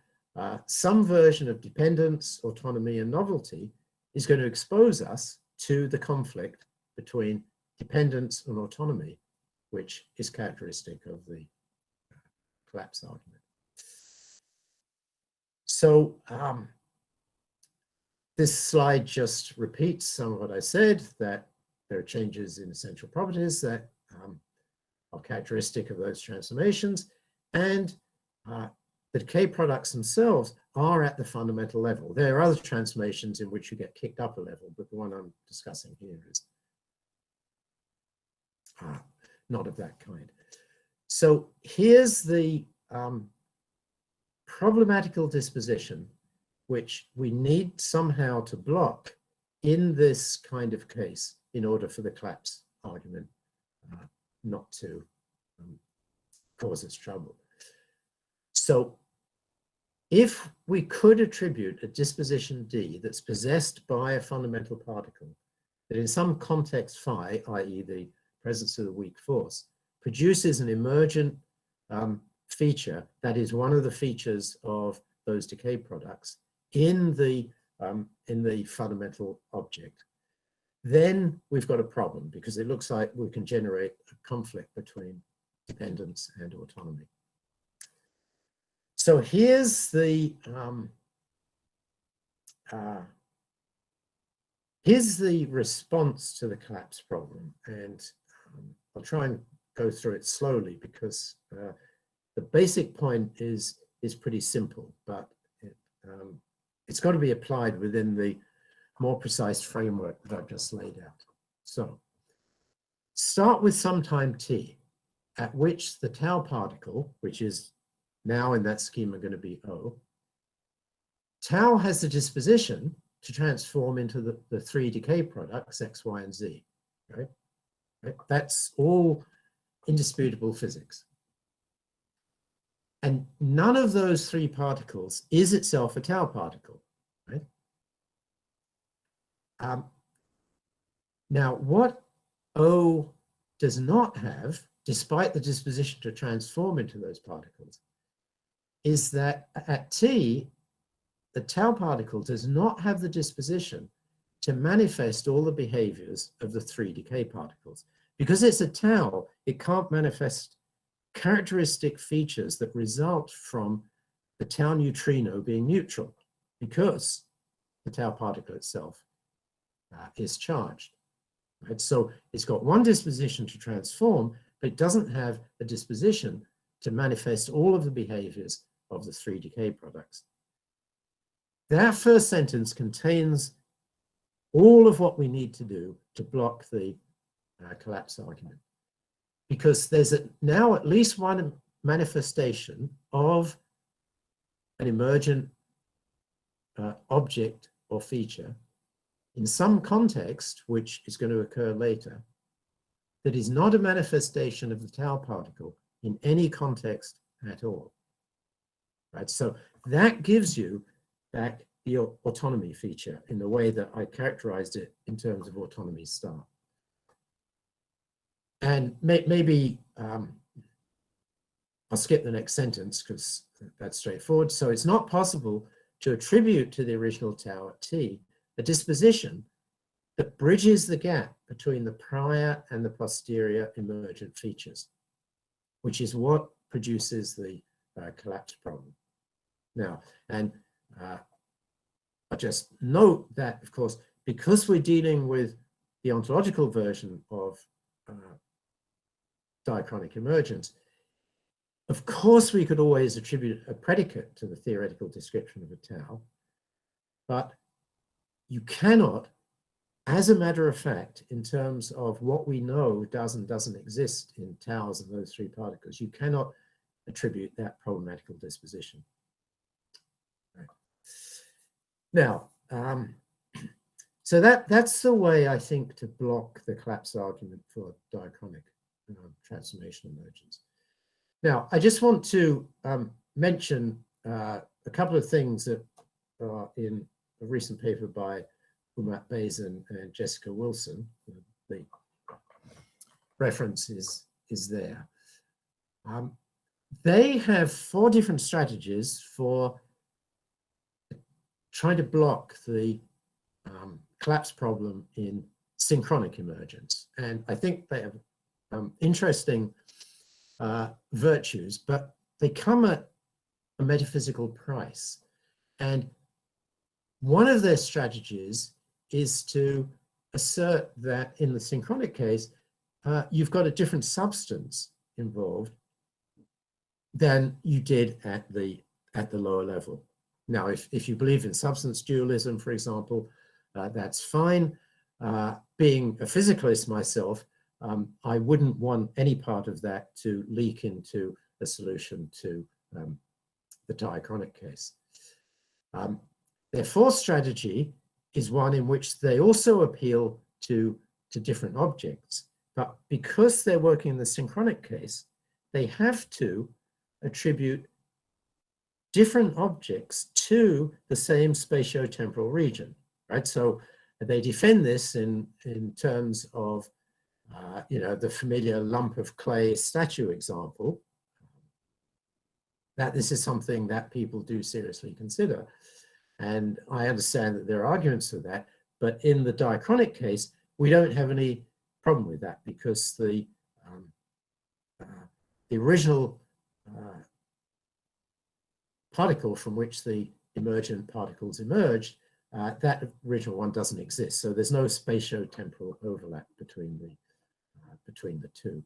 some version of dependence, autonomy, and novelty is going to expose us to the conflict between dependence and autonomy, which is characteristic of the collapse argument. So this slide just repeats some of what I said, that there are changes in essential properties that are characteristic of those transformations, and the decay products themselves are at the fundamental level. There are other transformations in which you get kicked up a level, but the one I'm discussing here is not of that kind. So here's the problematical disposition which we need somehow to block in this kind of case in order for the collapse argument not to cause its trouble. So if we could attribute a disposition D that's possessed by a fundamental particle that in some context phi, i.e. the presence of the weak force, produces an emergent feature that is one of the features of those decay products in the fundamental object, then we've got a problem, because it looks like we can generate a conflict between dependence and autonomy. So here's the response to the collapse problem, and I'll try and go through it slowly because the basic point is pretty simple, but it's got to be applied within the more precise framework that I've just laid out. So start with some time t at which the tau particle, which is now in that schema going to be O, tau has the disposition to transform into the three decay products, X, Y, and Z. Right? That's all indisputable physics. And none of those three particles is itself a tau particle. Right? Now, what O does not have, despite the disposition to transform into those particles, is that at T, the tau particle does not have the disposition to manifest all the behaviors of the three decay particles. Because it's a tau, it can't manifest characteristic features that result from the tau neutrino being neutral, because the tau particle itself is charged. Right? So it's got one disposition to transform, but it doesn't have a disposition to manifest all of the behaviors of the three decay products. That first sentence contains all of what we need to do to block the collapse argument, because there's now at least one manifestation of an emergent object or feature in some context, which is going to occur later, that is not a manifestation of the tau particle in any context at all. Right? So that gives you back the autonomy feature in the way that I characterized it in terms of autonomy star. And maybe I'll skip the next sentence because that's straightforward. So it's not possible to attribute to the original tau at T a disposition that bridges the gap between the prior and the posterior emergent features, which is what produces the collapse problem. Now, and I just note that, of course, because we're dealing with the ontological version of diachronic emergence, of course, we could always attribute a predicate to the theoretical description of a tau, but you cannot, as a matter of fact, in terms of what we know does and doesn't exist in taus of those three particles, you cannot attribute that problematical disposition. Right. Now, so that's the way I think to block the collapse argument for diachronic transformational emergence. Now, I just want to mention a couple of things that are in a recent paper by Umat Bazin and Jessica Wilson. The reference is there. They have 4 different strategies for trying to block the collapse problem in synchronic emergence. And I think they have interesting virtues, but they come at a metaphysical price. And one of their strategies is to assert that in the synchronic case, you've got a different substance involved than you did at the lower level. Now, if you believe in substance dualism, for example, that's fine. Being a physicalist myself, I wouldn't want any part of that to leak into a solution to the diachronic case. Their 4th strategy is one in which they also appeal to different objects, but because they're working in the synchronic case, they have to attribute different objects to the same spatiotemporal region, right? So they defend this in terms of the familiar lump of clay statue example, that this is something that people do seriously consider. And I understand that there are arguments for that, but in the diachronic case, we don't have any problem with that because the original particle from which the emergent particles emerged, that original one doesn't exist. So there's no spatio-temporal overlap between the two.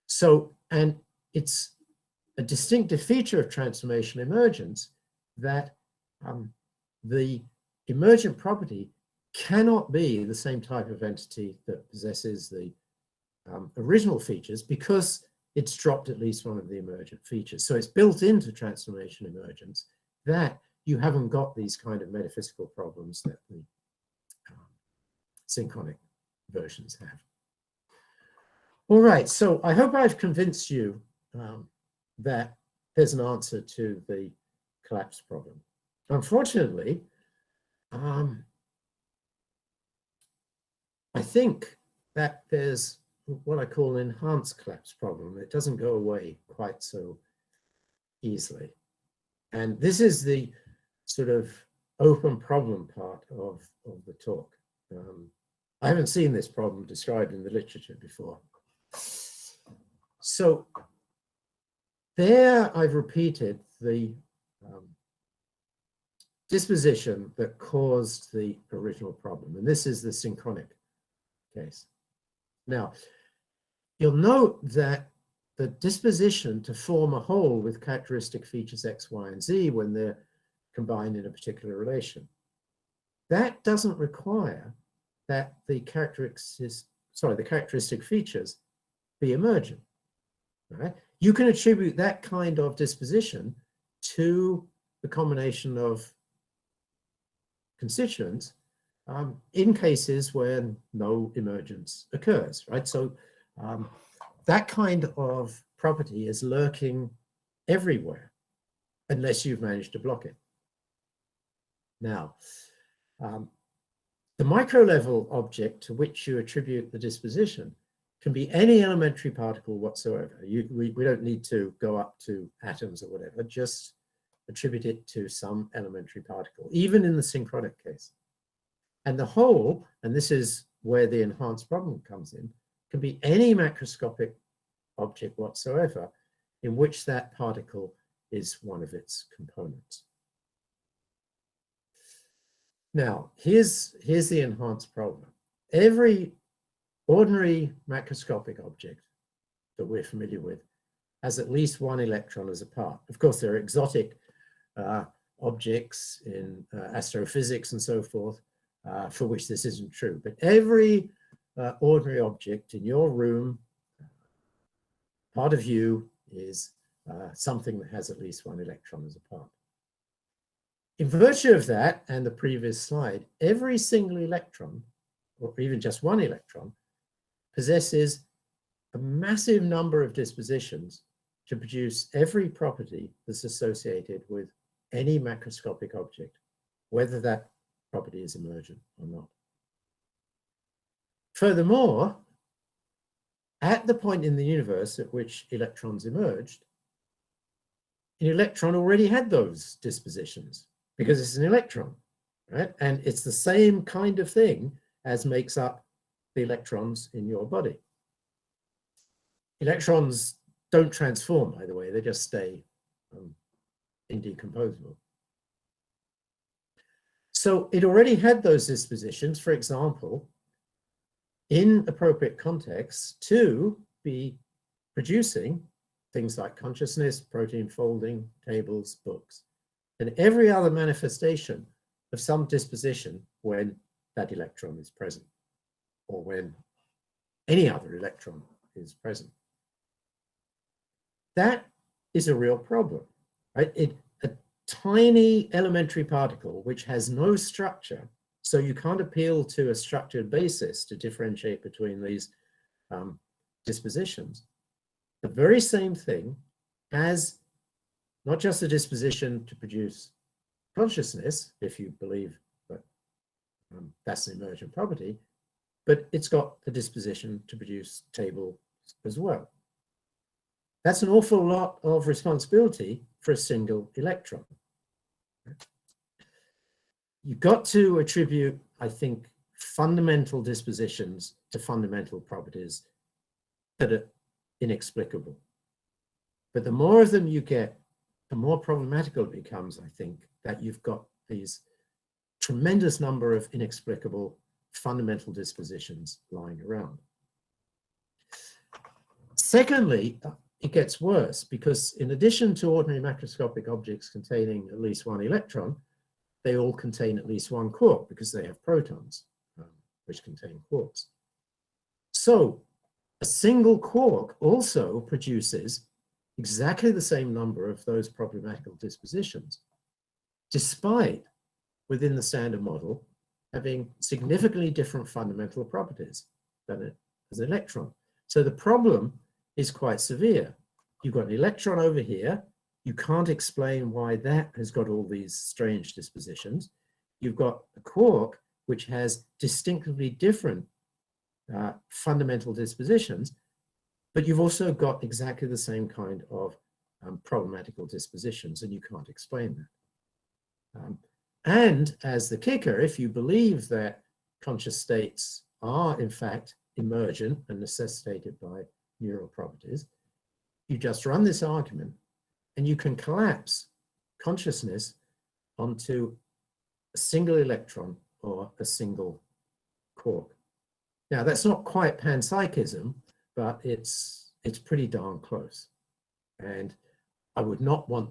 So, and it's a distinctive feature of transformational emergence that the emergent property cannot be the same type of entity that possesses the original features because it's dropped at least one of the emergent features. So it's built into transformational emergence that you haven't got these kind of metaphysical problems that the synchronic versions have. All right, so I hope I've convinced you that there's an answer to the collapse problem. Unfortunately, I think that there's what I call an enhanced collapse problem. It doesn't go away quite so easily. And this is the sort of open problem part of the talk. I haven't seen this problem described in the literature before. So there I've repeated the disposition that caused the original problem. And this is the synchronic case. Now, you'll note that the disposition to form a whole with characteristic features X, Y, and Z when they're combined in a particular relation, that doesn't require that the characteristic features be emergent. Right? You can attribute that kind of disposition to the combination of constituents in cases where no emergence occurs, right? So that kind of property is lurking everywhere unless you've managed to block it. Now, the micro-level object to which you attribute the disposition can be any elementary particle whatsoever. We don't need to go up to atoms or whatever, just attribute it to some elementary particle, even in the synchronic case. And the whole, and this is where the enhanced problem comes in, can be any macroscopic object whatsoever in which that particle is one of its components. Now, here's the enhanced problem. Every ordinary macroscopic object that we're familiar with has at least one electron as a part. Of course, there are exotic objects in astrophysics and so forth for which this isn't true. But every ordinary object in your room, part of you, is something that has at least one electron as a part. In virtue of that and the previous slide, every single electron, or even just one electron, possesses a massive number of dispositions to produce every property that's associated with any macroscopic object, whether that property is emergent or not. Furthermore, at the point in the universe at which electrons emerged, an electron already had those dispositions because it's an electron, right? And it's the same kind of thing as makes up the electrons in your body. Electrons don't transform, by the way, they just stay indecomposable. So it already had those dispositions, for example, in appropriate contexts to be producing things like consciousness, protein folding, tables, books, and every other manifestation of some disposition when that electron is present, or when any other electron is present. That is a real problem, right? A tiny elementary particle which has no structure, so you can't appeal to a structured basis to differentiate between these dispositions. The very same thing has not just a disposition to produce consciousness, if you believe that that's an emergent property, but it's got the disposition to produce tables as well. That's an awful lot of responsibility for a single electron. You've got to attribute, I think, fundamental dispositions to fundamental properties that are inexplicable. But the more of them you get, the more problematical it becomes, I think, that you've got these tremendous number of inexplicable fundamental dispositions lying around. Secondly, it gets worse because in addition to ordinary macroscopic objects containing at least one electron, they all contain at least one quark because they have protons, which contain quarks. So a single quark also produces exactly the same number of those problematical dispositions, despite, within the standard model, having significantly different fundamental properties than an electron. So the problem is quite severe. You've got an electron over here. You can't explain why that has got all these strange dispositions. You've got a quark which has distinctively different fundamental dispositions, but you've also got exactly the same kind of problematical dispositions, and you can't explain that. And as the kicker, if you believe that conscious states are in fact emergent and necessitated by neural properties, you just run this argument and you can collapse consciousness onto a single electron or a single quark. Now, that's not quite panpsychism, but it's pretty darn close. And I would not want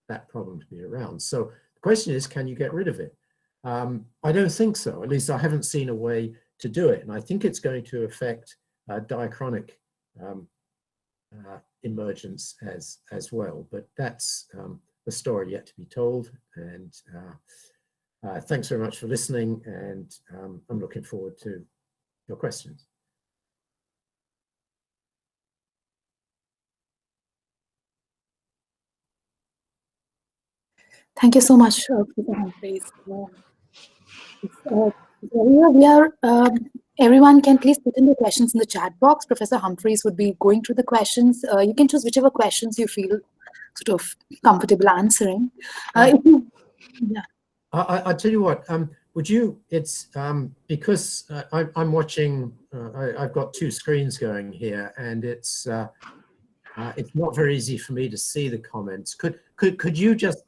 that problem to be around. So the question is, can you get rid of it? I don't think so. At least I haven't seen a way to do it. And I think it's going to affect diachronic emergence as well. But that's the story yet to be told. And thanks very much for listening. And I'm looking forward to your questions. Thank you so much, Professor Humphreys. Everyone can please put in the questions in the chat box. Professor Humphreys would be going through the questions. You can choose whichever questions you feel sort of comfortable answering. I'll tell you what, would you, it's because I'm watching, I've got two screens going here, and it's not very easy for me to see the comments. Could you just,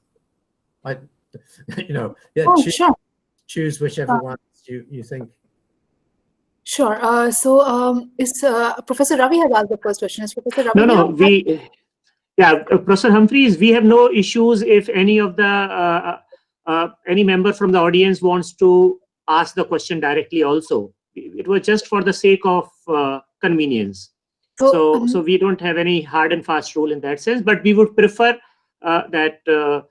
yeah, Oh, sure. choose whichever one you think. Sure. Professor Ravi has asked the first question. Is Professor Ravi? No, Professor Humphreys, we have no issues if any of the any member from the audience wants to ask the question directly also. It was just for the sake of convenience. So we don't have any hard and fast rule in that sense, but we would prefer that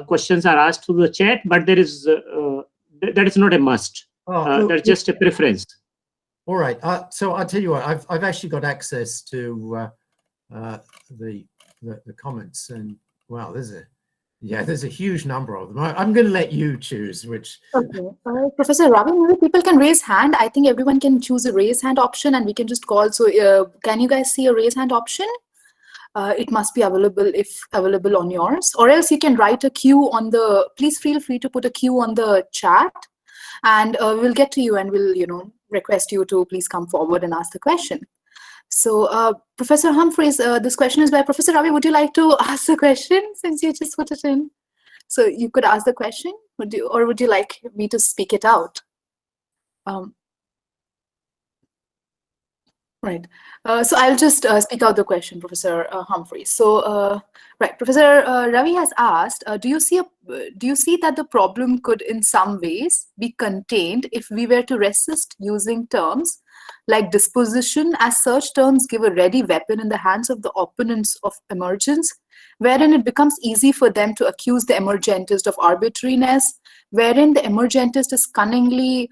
questions are asked through the chat, but there is that is not a must. That's just a preference. All right. So I'll tell you what, I've actually got access to the comments, and wow, there's a huge number of them. I'm going to let you choose which. Okay. Professor Ravi, maybe people can raise hand. I think everyone can choose a raise hand option, and we can just call. So can you guys see a raise hand option? It must be available if available on yours, or else you can write a Q on the. Please feel free to put a Q on the chat, and we'll get to you, and we'll request you to please come forward and ask the question. So Professor Humphreys, this question is by Professor Ravi. Would you like to ask the question since you just put it in? So you could ask the question, or would you like me to speak it out? Right. So I'll just speak out the question, Professor Humphreys. So, right, Professor Ravi has asked, do you see that the problem could in some ways be contained if we were to resist using terms like disposition, as such terms give a ready weapon in the hands of the opponents of emergence, wherein it becomes easy for them to accuse the emergentist of arbitrariness, wherein the emergentist is cunningly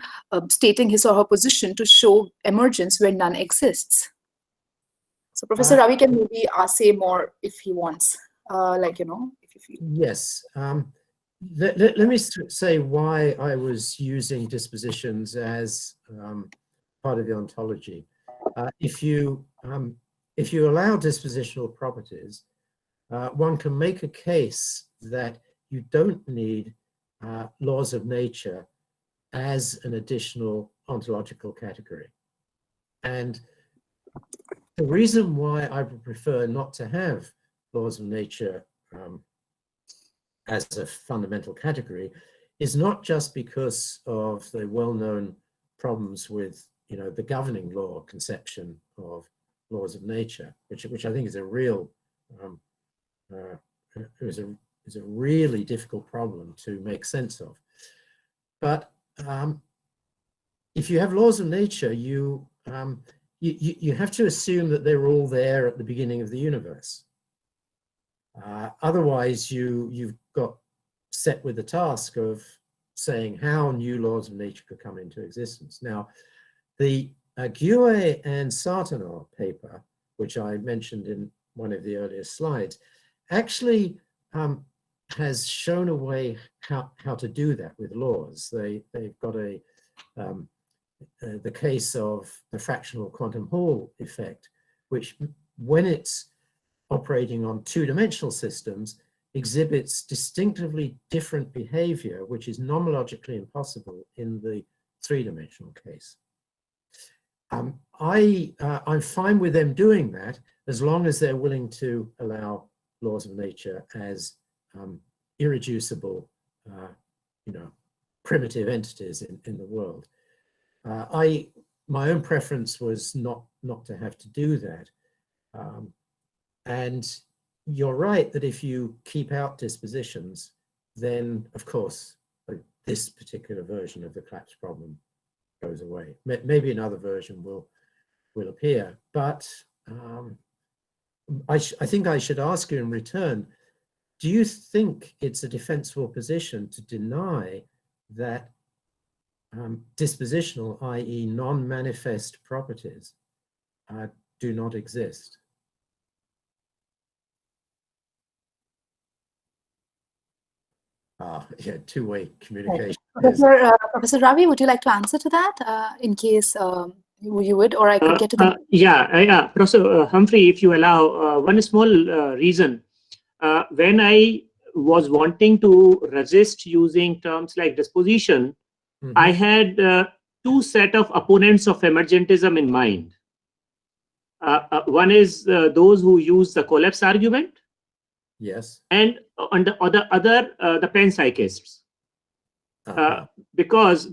stating his or her position to show emergence where none exists. So Professor Ravi can maybe say more if he wants, if you feel. Yes. Let me say why I was using dispositions as part of the ontology. If you allow dispositional properties, one can make a case that you don't need laws of nature as an additional ontological category. And the reason why I would prefer not to have laws of nature as a fundamental category is not just because of the well-known problems with the governing law conception of laws of nature, which I think is a real is a really difficult problem to make sense of. But if you have laws of nature, you have to assume that they're all there at the beginning of the universe. Otherwise, you've got set with the task of saying how new laws of nature could come into existence. Now, the Gué and Sartanor paper, which I mentioned in one of the earlier slides, actually has shown a way how to do that with laws. They've got the case of the fractional quantum Hall effect, which when it's operating on two-dimensional systems exhibits distinctively different behavior, which is nomologically impossible in the three-dimensional case. I'm fine with them doing that as long as they're willing to allow laws of nature as irreducible, primitive entities in the world. My own preference was not to have to do that. And you're right that if you keep out dispositions, then of course this particular version of the collapse problem goes away. Maybe another version will appear, but I think I should ask you in return, do you think it's a defensible position to deny that dispositional, i.e. non-manifest properties, do not exist? Yeah, two-way communication. Professor Ravi, would you like to answer to that in case you would, or I could get to the... Yeah. Professor Humphrey, if you allow, one small reason. When I was wanting to resist using terms like disposition, I had two set of opponents of emergentism in mind. One is those who use the collapse argument. Yes. And on the other, the panpsychists. Because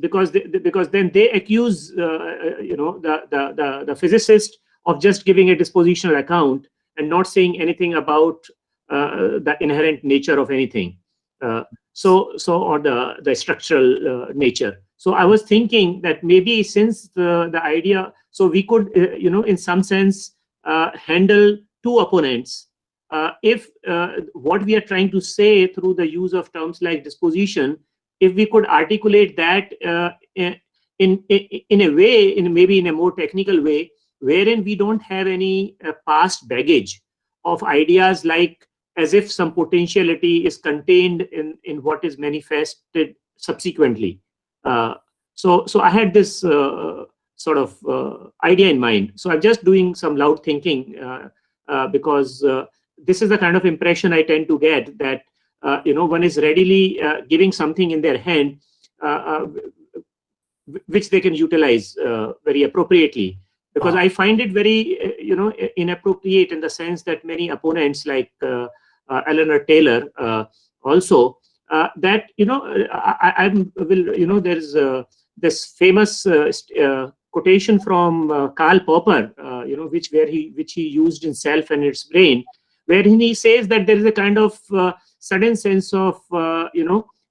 then they accuse the physicist of just giving a dispositional account and not saying anything about the inherent nature of anything, or the structural nature. So I was thinking that maybe since the idea, so we could in some sense handle two opponents if what we are trying to say through the use of terms like disposition, if we could articulate that in a way, maybe in a more technical way, wherein we don't have any past baggage of ideas, like as if some potentiality is contained in what is manifested subsequently. So I had this sort of idea in mind. So I'm just doing some loud thinking because this is the kind of impression I tend to get, that one is readily giving something in their hand which they can utilize very appropriately. Because I find it very inappropriate in the sense that many opponents like Eleanor Taylor also that there's this famous quotation from Karl Popper, which he used in Self and Its Brain, wherein he says that there is a kind of sudden sense of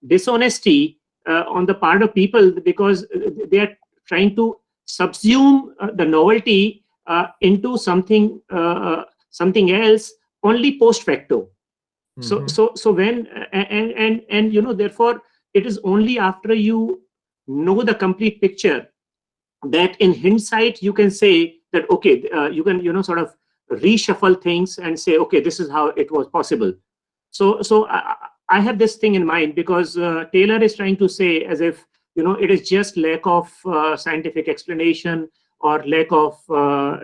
dishonesty on the part of people, because they are trying to subsume the novelty into something else only post facto. So when and therefore it is only after you know the complete picture that in hindsight you can say that, okay, you can sort of reshuffle things and say, okay, this is how it was possible. So I have this thing in mind, because Taylor is trying to say as if it is just lack of scientific explanation or lack of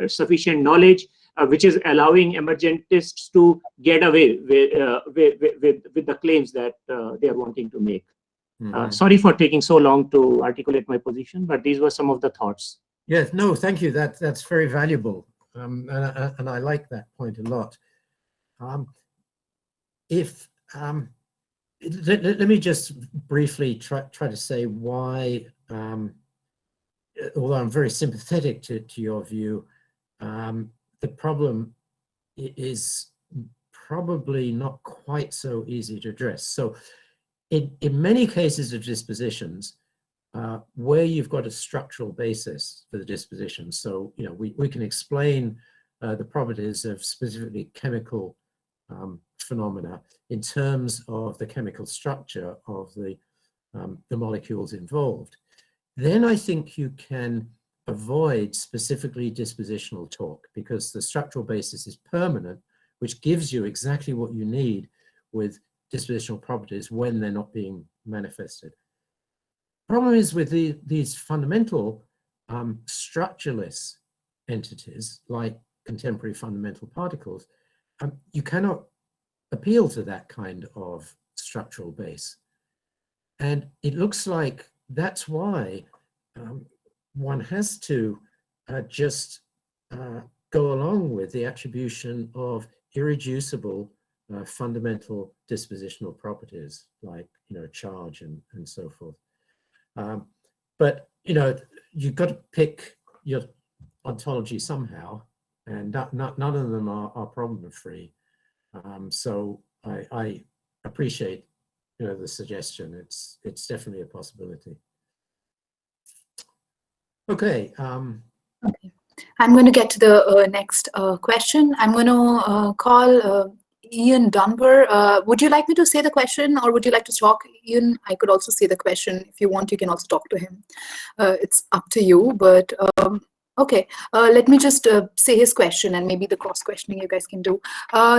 sufficient knowledge which is allowing emergentists to get away with the claims that they are wanting to make. Sorry for taking so long to articulate my position, but these were some of the thoughts. Yes, no, thank you. That's very valuable, and I like that point a lot. Let me just briefly try to say why, although I'm very sympathetic to your view, the problem is probably not quite so easy to address. So in many cases of dispositions, where you've got a structural basis for the disposition, so we can explain the properties of specifically chemical phenomena in terms of the chemical structure of the molecules involved, then I think you can avoid specifically dispositional talk, because the structural basis is permanent, which gives you exactly what you need with dispositional properties when they're not being manifested. Problem is with these fundamental structureless entities like contemporary fundamental particles, you cannot appeal to that kind of structural base. And it looks like that's why one has to just go along with the attribution of irreducible fundamental dispositional properties like charge and so forth. But you've got to pick your ontology somehow, and none of them are problem free. So I appreciate the suggestion. It's definitely a possibility. Okay. Okay. I'm going to get to the next question. I'm going to call Ian Dunbar. Would you like me to say the question, or would you like to talk, Ian? I could also say the question. If you want, you can also talk to him. It's up to you, but okay. Let me just say his question, and maybe the cross-questioning you guys can do.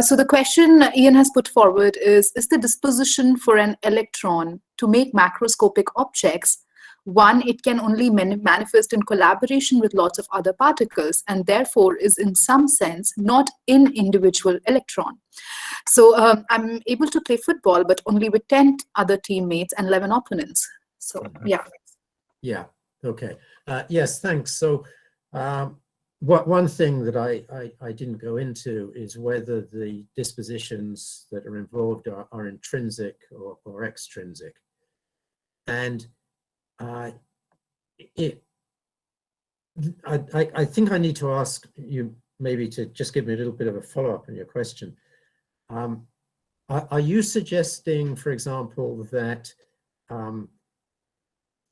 So the question Ian has put forward is the disposition for an electron to make macroscopic objects, one, it can only manifest in collaboration with lots of other particles, and therefore is in some sense not in individual electron. So I'm able to play football, but only with 10 other teammates and 11 opponents. So yeah. Yeah. Okay. Yes. Thanks. So, one thing that I didn't go into is whether the dispositions that are involved are intrinsic or extrinsic, and I think I need to ask you maybe to just give me a little bit of a follow-up on your question. Are you suggesting, for example, that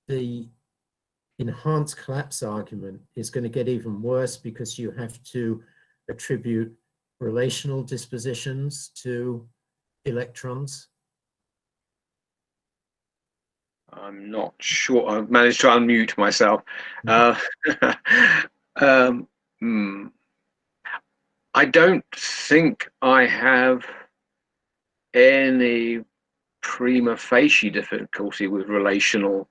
the enhanced collapse argument is going to get even worse because you have to attribute relational dispositions to electrons? I'm not sure. I've managed to unmute myself. I don't think I have any prima facie difficulty with relational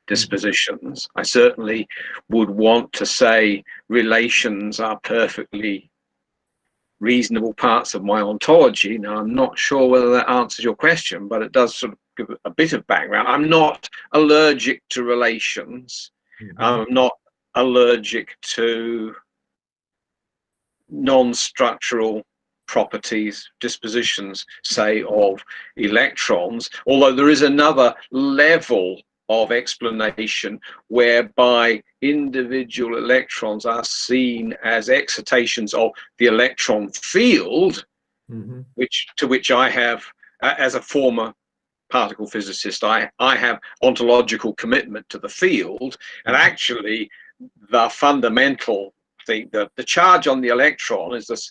dispositions. I certainly would want to say relations are perfectly reasonable parts of my ontology. Now, I'm not sure whether that answers your question, but it does sort of give a bit of background. I'm not allergic to relations. I'm not allergic to non-structural properties, dispositions, say, of electrons, although there is another level of explanation whereby individual electrons are seen as excitations of the electron field, to which I have, as a former particle physicist, I have ontological commitment to the field, and actually the fundamental thing, the charge on the electron is this,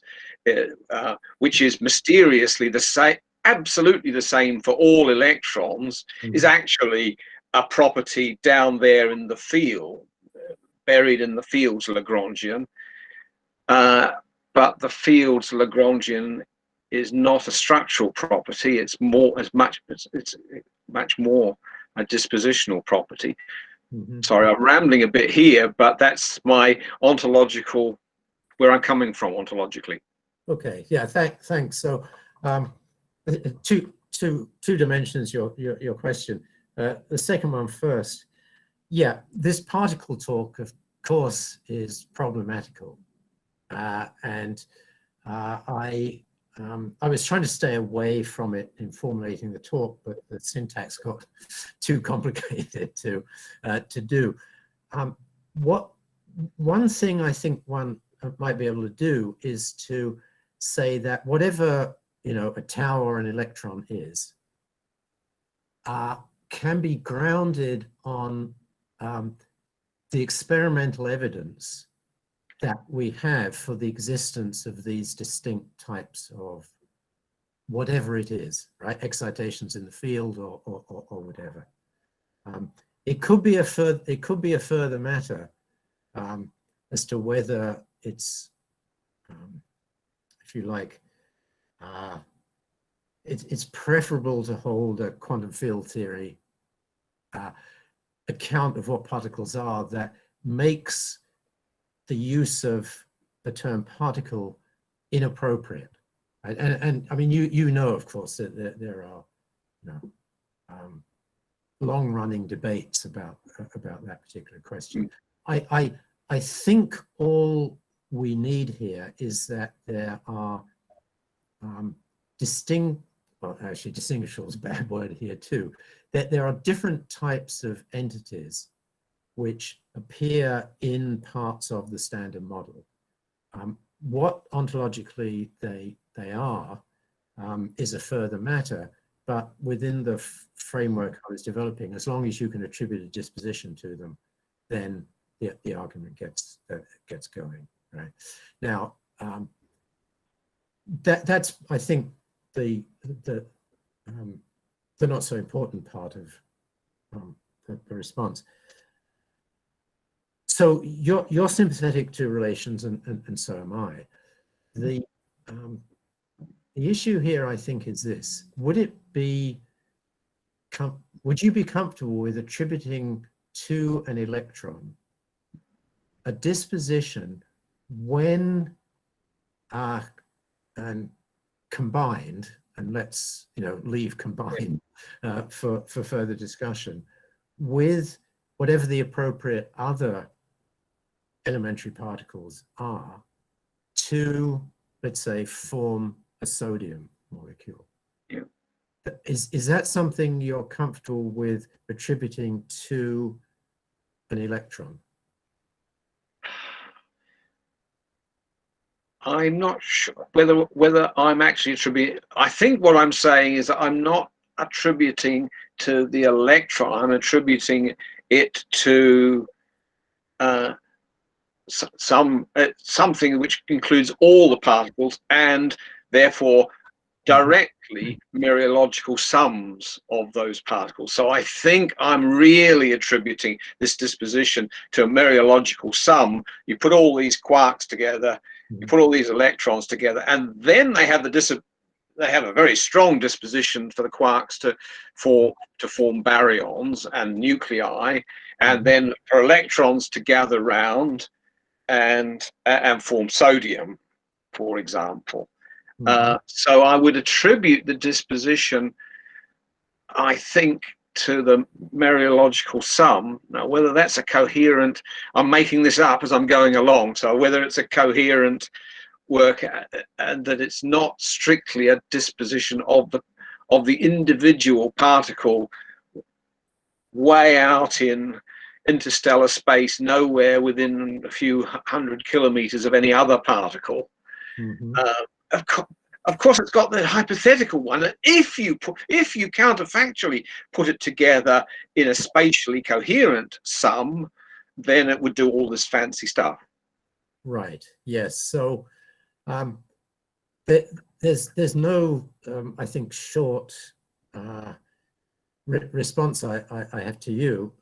which is mysteriously the same, absolutely the same for all electrons, is actually a property down there in the field, buried in the field's Lagrangian. But the field's Lagrangian is not a structural property. It's much more a dispositional property. Sorry, I'm rambling a bit here, but that's my ontological, where I'm coming from ontologically. Okay. Yeah. Thanks. So, two dimensions your question. The second one first. Yeah, this particle talk, of course, is problematical, and I was trying to stay away from it in formulating the talk, but the syntax got too complicated to do. One thing I think one might be able to do is to say that whatever a tau or an electron is, can be grounded on the experimental evidence that we have for the existence of these distinct types of whatever it is, right? Excitations in the field or whatever. It could be a further matter as to whether it's, if you like, it's preferable to hold a quantum field theory account of what particles are that makes the use of the term particle inappropriate, right? And I mean, you know, of course, that there are long-running debates about that particular question. I think all we need here is that there are distinguishable is a bad word here too, that there are different types of entities which appear in parts of the standard model. What ontologically they are is a further matter, but within the framework I was developing, as long as you can attribute a disposition to them, then the argument gets going, right? Now, that's, I think, the not so important part of the response. So you're sympathetic to relations, and so am I. The issue here, I think, is this: would you be comfortable with attributing to an electron a disposition when and combined, and let's leave combined for further discussion, with whatever the appropriate other elementary particles are to, let's say, form a sodium molecule. Yeah. Is that something you're comfortable with attributing to an electron? I'm not sure whether I'm actually attributing. I think what I'm saying is that I'm not attributing to the electron. I'm attributing it to something which includes all the particles, and therefore directly mereological sums of those particles. So I think I'm really attributing this disposition to a mereological sum. You put all these quarks together, you put all these electrons together, and then they have they have a very strong disposition for the quarks to form baryons and nuclei, and then for electrons to gather round and form sodium, for example. So I would attribute the disposition, I think, to the mereological sum. Now, whether that's a coherent, I'm making this up as I'm going along, so whether it's a coherent work and that it's not strictly a disposition of the individual particle way out in interstellar space, nowhere within a few 100 kilometers of any other particle. Of course, it's got the hypothetical one, and if you counterfactually put it together in a spatially coherent sum, then it would do all this fancy stuff. Right. Yes. So there's no, I think, short response I have to you.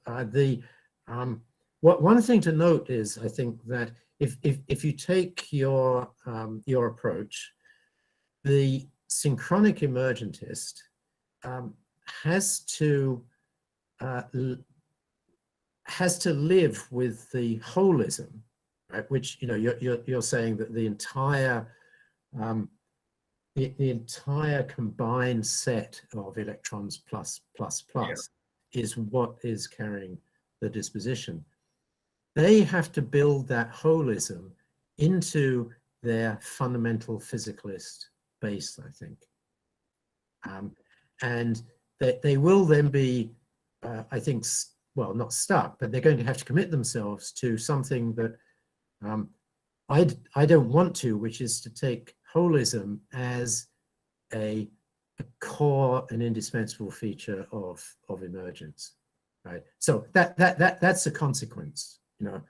One thing to note is, I think, that if you take your approach, the synchronic emergentist has to live with the holism, right? Which, you know, you're saying that the entire combined set of electrons plus is what is carrying the disposition. They have to build that holism into their fundamental physicalist base, I think. And they will then be, I think, well, not stuck, but they're going to have to commit themselves to something that I don't want to, which is to take holism as a core and indispensable feature of emergence, right? So that's a consequence, you know.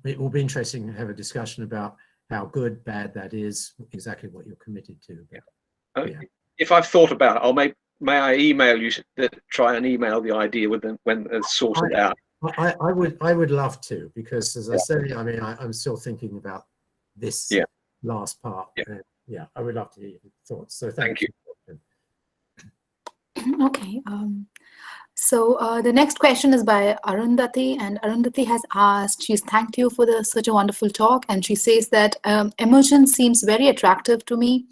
It will be interesting to have a discussion about how good, bad that is, exactly what you're committed to. But, if I've thought about it, may I email you, try and email the idea when it's sorted out. I would love to, because, as I say, I mean, I'm still thinking about this last part. Yeah, I would love to hear your thoughts. So thank you. Okay. So the next question is by Arundhati, and Arundhati has asked, she's thanked you for such a wonderful talk, and she says that emergence seems very attractive to me.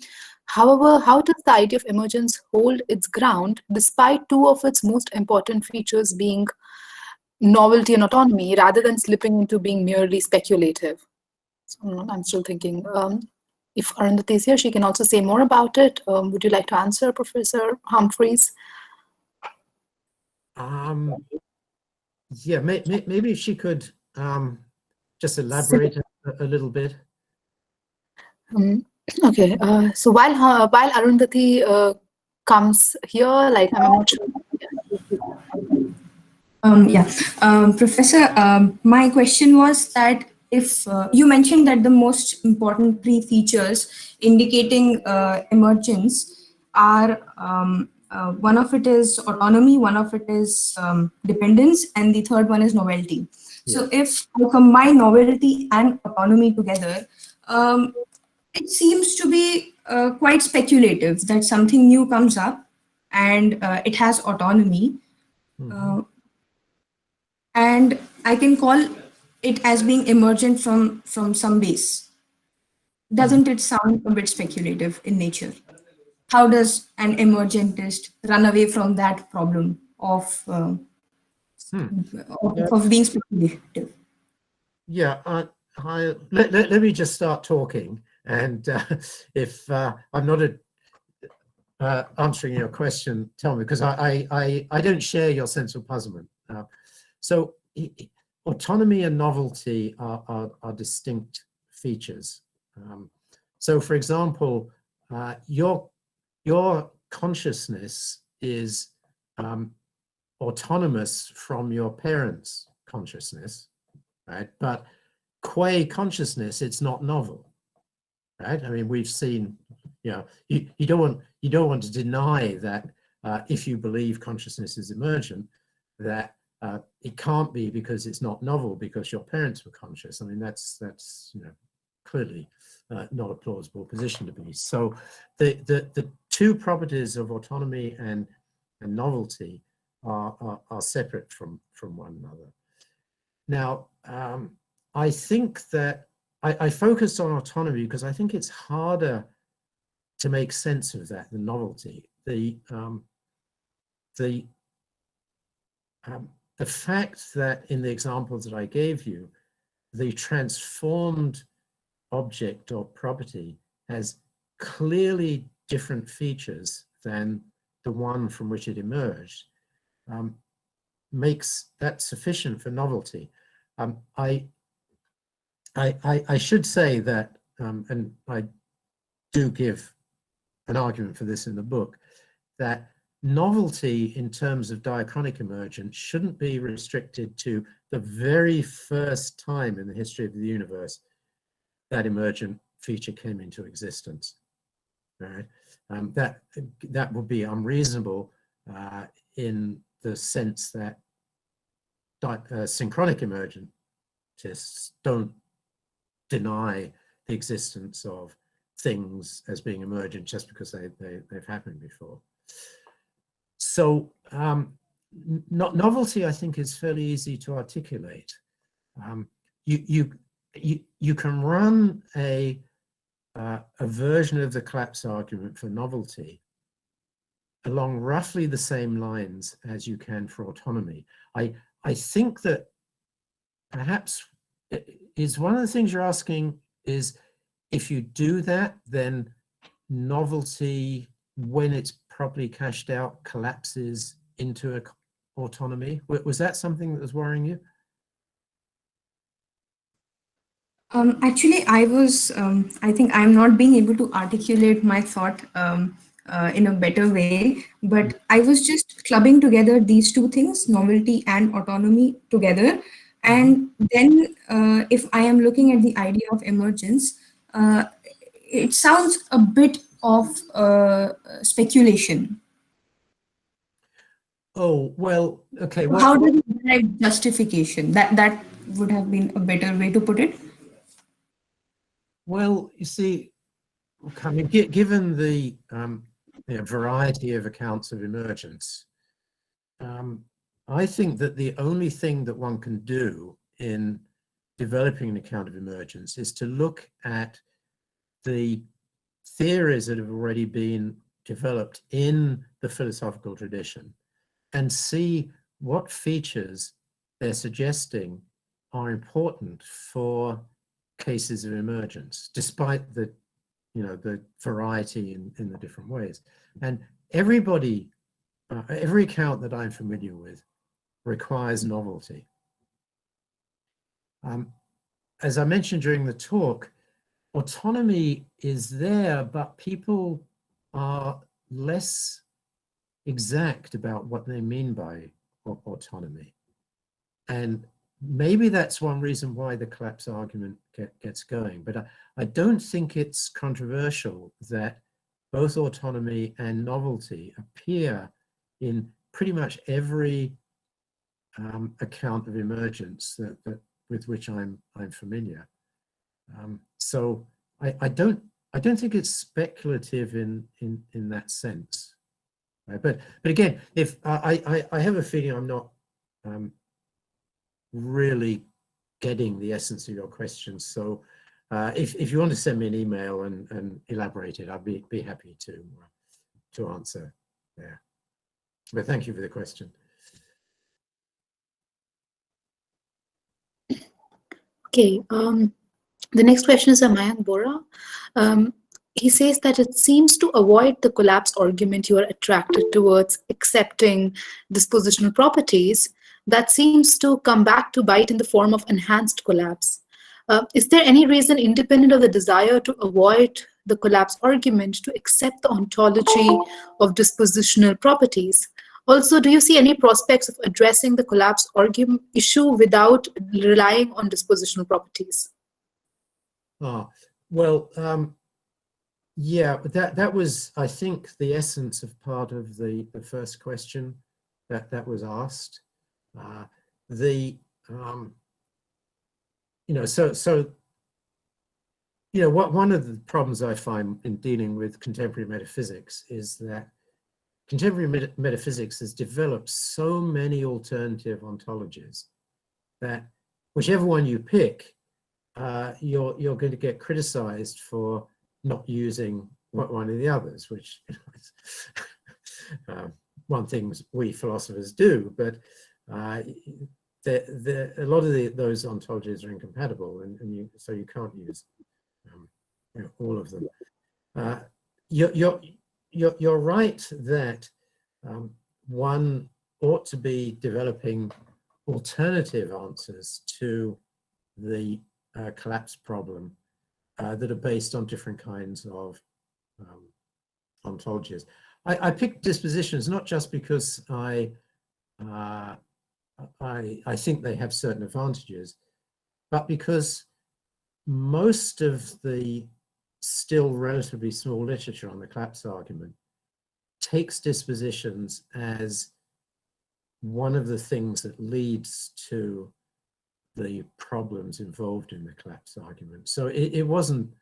However, how does the idea of emergence hold its ground despite two of its most important features being novelty and autonomy, rather than slipping into being merely speculative? So I'm still thinking. If Arundhati is here, she can also say more about it. Would you like to answer, Professor Humphreys? Yeah, maybe she could just elaborate a little bit. Okay. So while Arundhati comes here, like, I'm not sure. Professor, my question was that if you mentioned that the most important three features indicating emergence are one of it is autonomy, one of it is dependence, and the third one is novelty. So if you combine novelty and autonomy together, it seems to be quite speculative that something new comes up and it has autonomy. And I can call it as being emergent from some base. Doesn't it sound a bit speculative in nature? How does an emergentist run away from that problem of of being speculative. Yeah, let me just start talking, and if I'm not answering your question, tell me, because I don't share your sense of puzzlement. So autonomy and novelty are distinct features. So, for example, your consciousness is autonomous from your parents' consciousness, right? But qua consciousness, it's not novel, right? I mean, we've seen, you know, you don't want to deny that if you believe consciousness is emergent, that it can't be because it's not novel because your parents were conscious. I mean, that's you know, clearly not a plausible position to be. So the two properties of autonomy and novelty are separate from one another. Now, I think that I focused on autonomy because I think it's harder to make sense of that than novelty. The fact that in the examples that I gave you, the transformed object or property has clearly different features than the one from which it emerged, makes that sufficient for novelty. I should say that, and I do give an argument for this in the book, that novelty in terms of diachronic emergence shouldn't be restricted to the very first time in the history of the universe that emergent feature came into existence. Right? That would be unreasonable in the sense that synchronic emergentists don't deny the existence of things as being emergent just because they've happened before. So novelty, I think, is fairly easy to articulate. You can run a version of the collapse argument for novelty along roughly the same lines as you can for autonomy. I think that perhaps is one of the things you're asking is, if you do that, then novelty, when it's properly cashed out, collapses into autonomy. Was that something that was worrying you? Actually, I think I'm not being able to articulate my thought in a better way, but I was just clubbing together these two things, novelty and autonomy together. And then if I am looking at the idea of emergence, it sounds a bit of speculation. Oh, well, okay. So how do you derive justification? That would have been a better way to put it. Well, you see, I mean, given the variety of accounts of emergence, I think that the only thing that one can do in developing an account of emergence is to look at the theories that have already been developed in the philosophical tradition and see what features they're suggesting are important for cases of emergence, despite the, the variety in the different ways. And everybody, every account that I'm familiar with requires novelty. As I mentioned during the talk, autonomy is there, but people are less exact about what they mean by autonomy. And maybe that's one reason why the collapse argument gets going. But I don't think it's controversial that both autonomy and novelty appear in pretty much every account of emergence that with which I'm familiar. So I don't think it's speculative in that sense. Right? But again, if I have a feeling I'm not really getting the essence of your question. So if you want to send me an email and elaborate it, I'd be happy to answer there. But thank you for the question. Okay. The next question is a Mayank Bora. He says that it seems to avoid the collapse argument you are attracted towards accepting dispositional properties that seems to come back to bite in the form of enhanced collapse. Is there any reason independent of the desire to avoid the collapse argument to accept the ontology of dispositional properties? Also, do you see any prospects of addressing the collapse argument issue without relying on dispositional properties? Well, yeah, but that was, I think, the essence of part of the first question that was asked. One of the problems I find in dealing with contemporary metaphysics is that contemporary metaphysics has developed so many alternative ontologies that whichever one you pick, you're going to get criticized for not using one of the others, which one thing we philosophers do, but a lot of those ontologies are incompatible, and so you can't use all of them. You're right that one ought to be developing alternative answers to the collapse problem that are based on different kinds of ontologies. I picked dispositions not just because I think they have certain advantages, but because most of the still relatively small literature on the collapse argument takes dispositions as one of the things that leads to the problems involved in the collapse argument. So it wasn't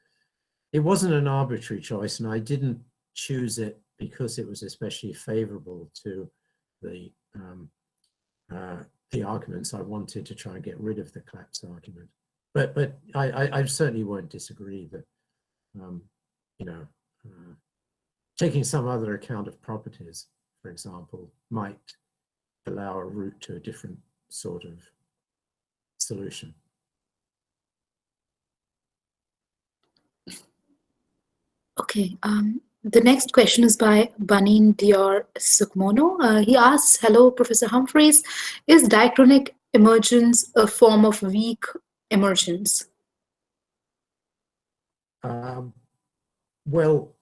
an arbitrary choice, and I didn't choose it because it was especially favorable to the arguments I wanted to try and get rid of the collapse argument. But I certainly won't disagree that taking some other account of properties, for example, might allow a route to a different sort of solution. Okay. The next question is by Banin Dior Sukmono. He asks, hello, Professor Humphreys. Is diachronic emergence a form of weak emergence? Well,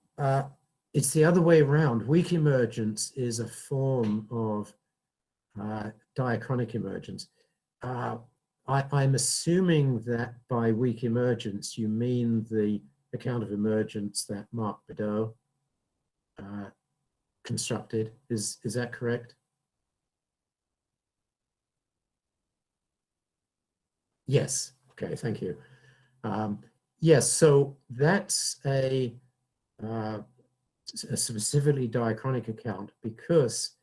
it's the other way around. Weak emergence is a form of diachronic emergence. I'm assuming that by weak emergence, you mean the account of emergence that Marc Bedeau constructed. Is that correct? Yes. Okay, thank you. Yes, so that's a specifically diachronic account because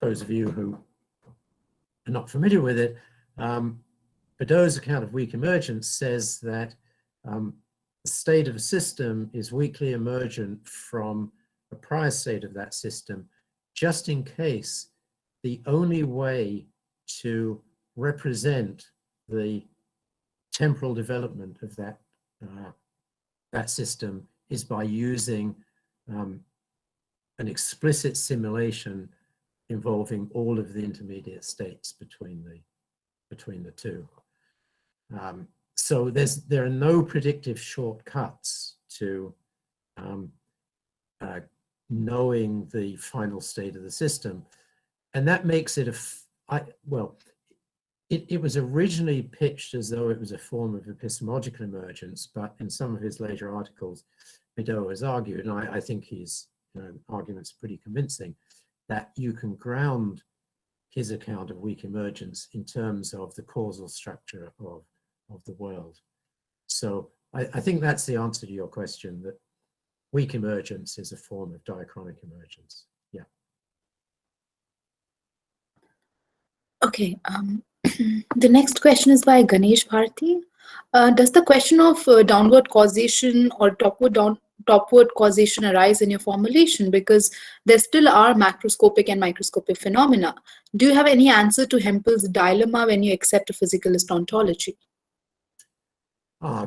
those of you who are not familiar with it, Bedeau's account of weak emergence says that the state of a system is weakly emergent from a prior state of that system, just in case the only way to represent the temporal development of that system is by using an explicit simulation involving all of the intermediate states between the two. So there are no predictive shortcuts to knowing the final state of the system, and that makes it it was originally pitched as though it was a form of epistemological emergence, but in some of his later articles, Bedeau has argued, and I think his argument's pretty convincing, that you can ground his account of weak emergence in terms of the causal structure of the world. So I think that's the answer to your question, that weak emergence is a form of diachronic emergence. Yeah. Okay. The next question is by Ganesh Bharti. Does the question of downward causation or topward causation arise in your formulation? Because there still are macroscopic and microscopic phenomena. Do you have any answer to Hempel's dilemma when you accept a physicalist ontology?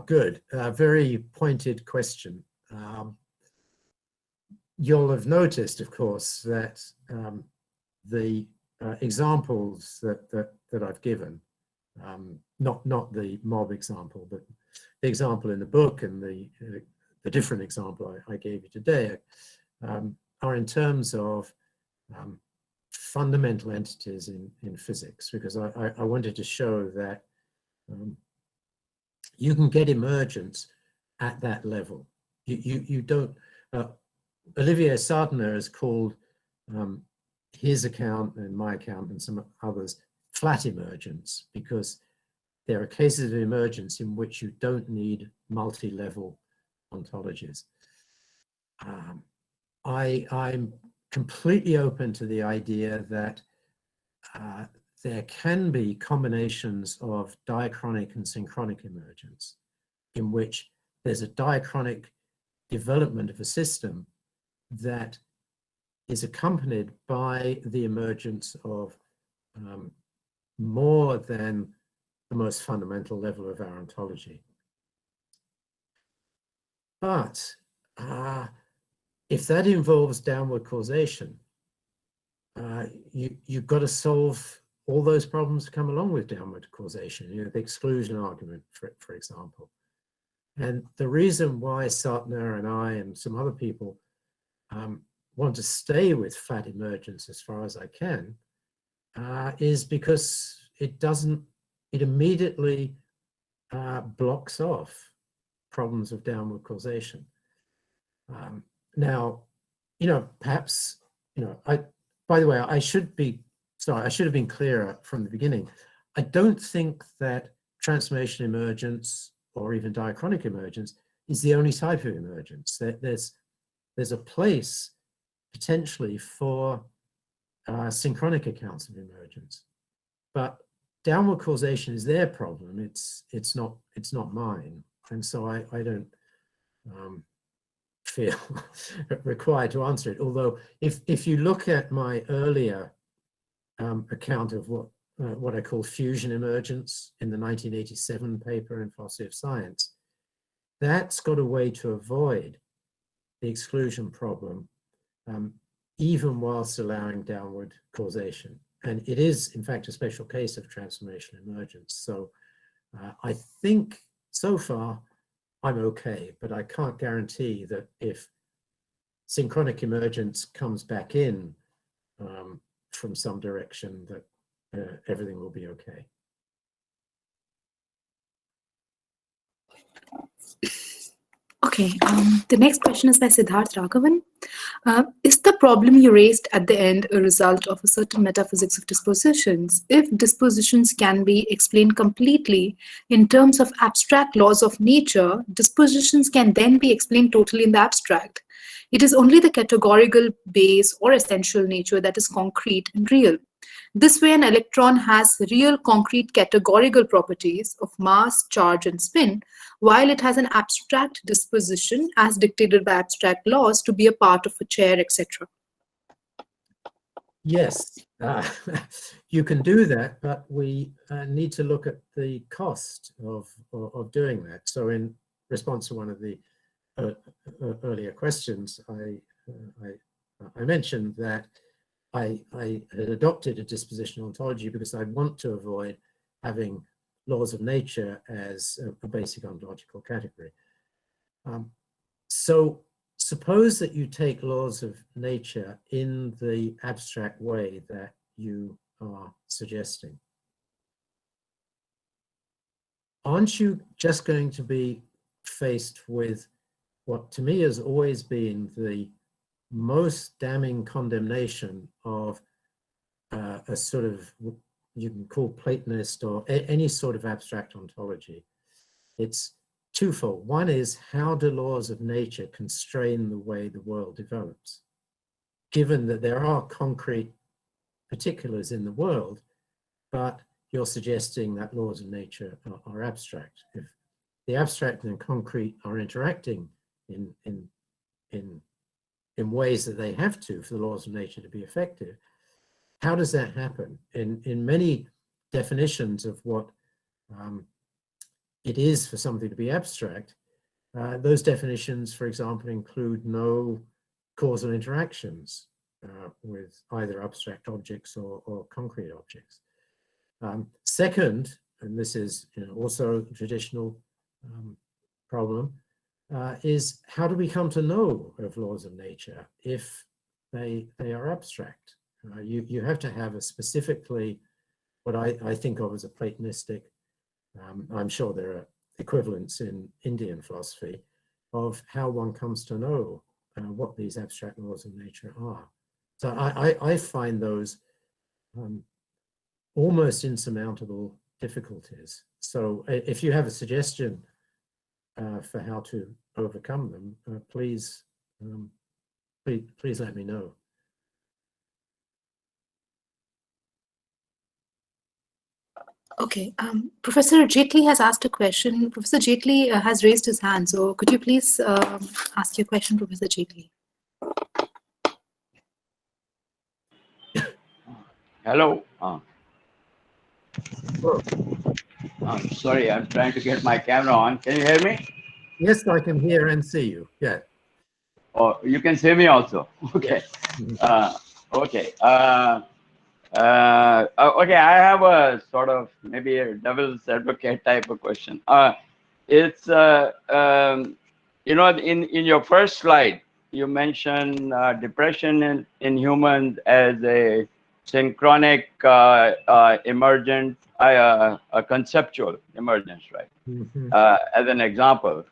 Good. Very pointed question. You'll have noticed, of course, that the examples that I've given, not the mob example, but the example in the book and the different example I gave you today, are in terms of fundamental entities in physics, because I wanted to show that you can get emergence at that level. You don't. Olivier Sartner has called his account and my account and some others flat emergence, because there are cases of emergence in which you don't need multi-level ontologies. I'm completely open to the idea that there can be combinations of diachronic and synchronic emergence, in which there's a diachronic development of a system that is accompanied by the emergence of more than the most fundamental level of our ontology. But if that involves downward causation, you've got to solve all those problems that come along with downward causation, the exclusion argument, for example. And the reason why Sartner and I and some other people want to stay with flat emergence as far as I can is because it immediately blocks off problems of downward causation. Now, perhaps, by the way, I should have been clearer from the beginning. I don't think that transformational emergence or even diachronic emergence is the only type of emergence. There's a place potentially for synchronic accounts of emergence, but downward causation is their problem. It's not mine, and so I don't feel required to answer it. Although if you look at my earlier account of what I call fusion emergence in the 1987 paper in Philosophy of Science, that's got a way to avoid the exclusion problem, even whilst allowing downward causation. And it is, in fact, a special case of transformational emergence. So I think so far I'm okay, but I can't guarantee that if synchronic emergence comes back in from some direction that everything will be okay. Okay, the next question is by Siddharth Raghavan. Is the problem you raised at the end a result of a certain metaphysics of dispositions? If dispositions can be explained completely in terms of abstract laws of nature, dispositions can then be explained totally in the abstract. It is only the categorical base or essential nature that is concrete and real. This way, an electron has real concrete categorical properties of mass, charge, and spin, while it has an abstract disposition as dictated by abstract laws to be a part of a chair, etc. Yes, you can do that, but we need to look at the cost of doing that. So in response to one of the earlier questions, I mentioned that I had adopted a dispositional ontology because I want to avoid having laws of nature as a basic ontological category. So suppose that you take laws of nature in the abstract way that you are suggesting. Aren't you just going to be faced with what to me has always been the most damning condemnation of a sort of, you can call Platonist or any sort of abstract ontology? It's twofold. One is, how do laws of nature constrain the way the world develops? Given that there are concrete particulars in the world, but you're suggesting that laws of nature are abstract. If the abstract and concrete are interacting in in ways that they have to for the laws of nature to be effective. How does that happen? In many definitions of what it is for something to be abstract, those definitions, for example, include no causal interactions with either abstract objects or concrete objects. Second, and this is also a traditional problem, is how do we come to know of laws of nature if they are abstract? You have to have a specifically what I think of as a Platonistic, I'm sure there are equivalents in Indian philosophy, of how one comes to know what these abstract laws of nature are. So I find those almost insurmountable difficulties. So if you have a suggestion for how to overcome them, please let me know. Okay, Professor Jaitley has asked a question. Professor Jaitley has raised his hand, so could you please ask your question, Professor Jaitley? Hello. Sorry, I'm trying to get my camera on. Can you hear me? Yes, I can hear and see you. Yeah. Oh, you can see me also. Okay. Okay. Okay, I have a sort of maybe a devil's advocate type of question. It's in your first slide, you mentioned depression in humans as a synchronic emergent, a conceptual emergence, right? As an example.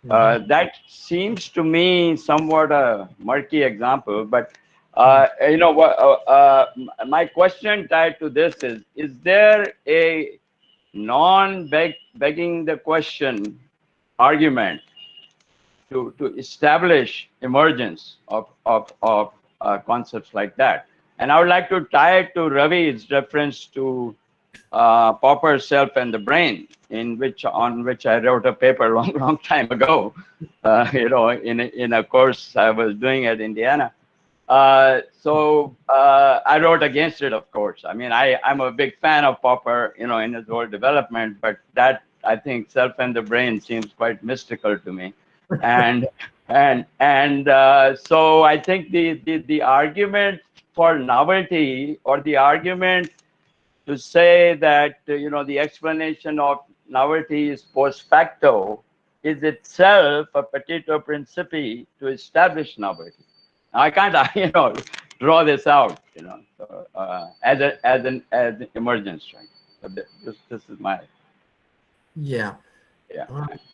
That seems to me somewhat a murky example, but my question tied to this is there a non-begging the question argument to establish emergence of concepts like that? And I would like to tie it to Ravi's reference to Popper's Self and the Brain, on which I wrote a paper long time ago, in a course I was doing at Indiana. So I wrote against it, of course. I mean, I'm a big fan of Popper, in his whole development, but that, I think, Self and the Brain seems quite mystical to me. And so I think the argument for novelty, or the argument to say that the explanation of novelty is post facto, is itself a petito principii to establish novelty. I can't draw this out so, as an emergence, right? So this is my yeah.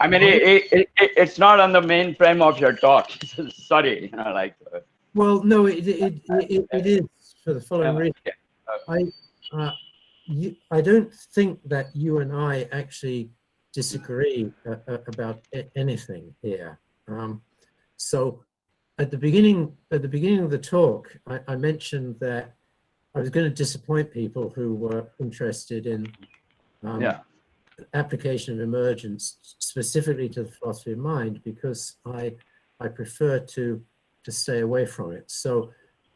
I mean, it's not on the main frame of your talk. Sorry, Well, no, it is for the following reason. I don't think that you and I actually disagree about anything here. So at the beginning of the talk, I mentioned that I was going to disappoint people who were interested in application of emergence specifically to the philosophy of mind, because I prefer to stay away from it. So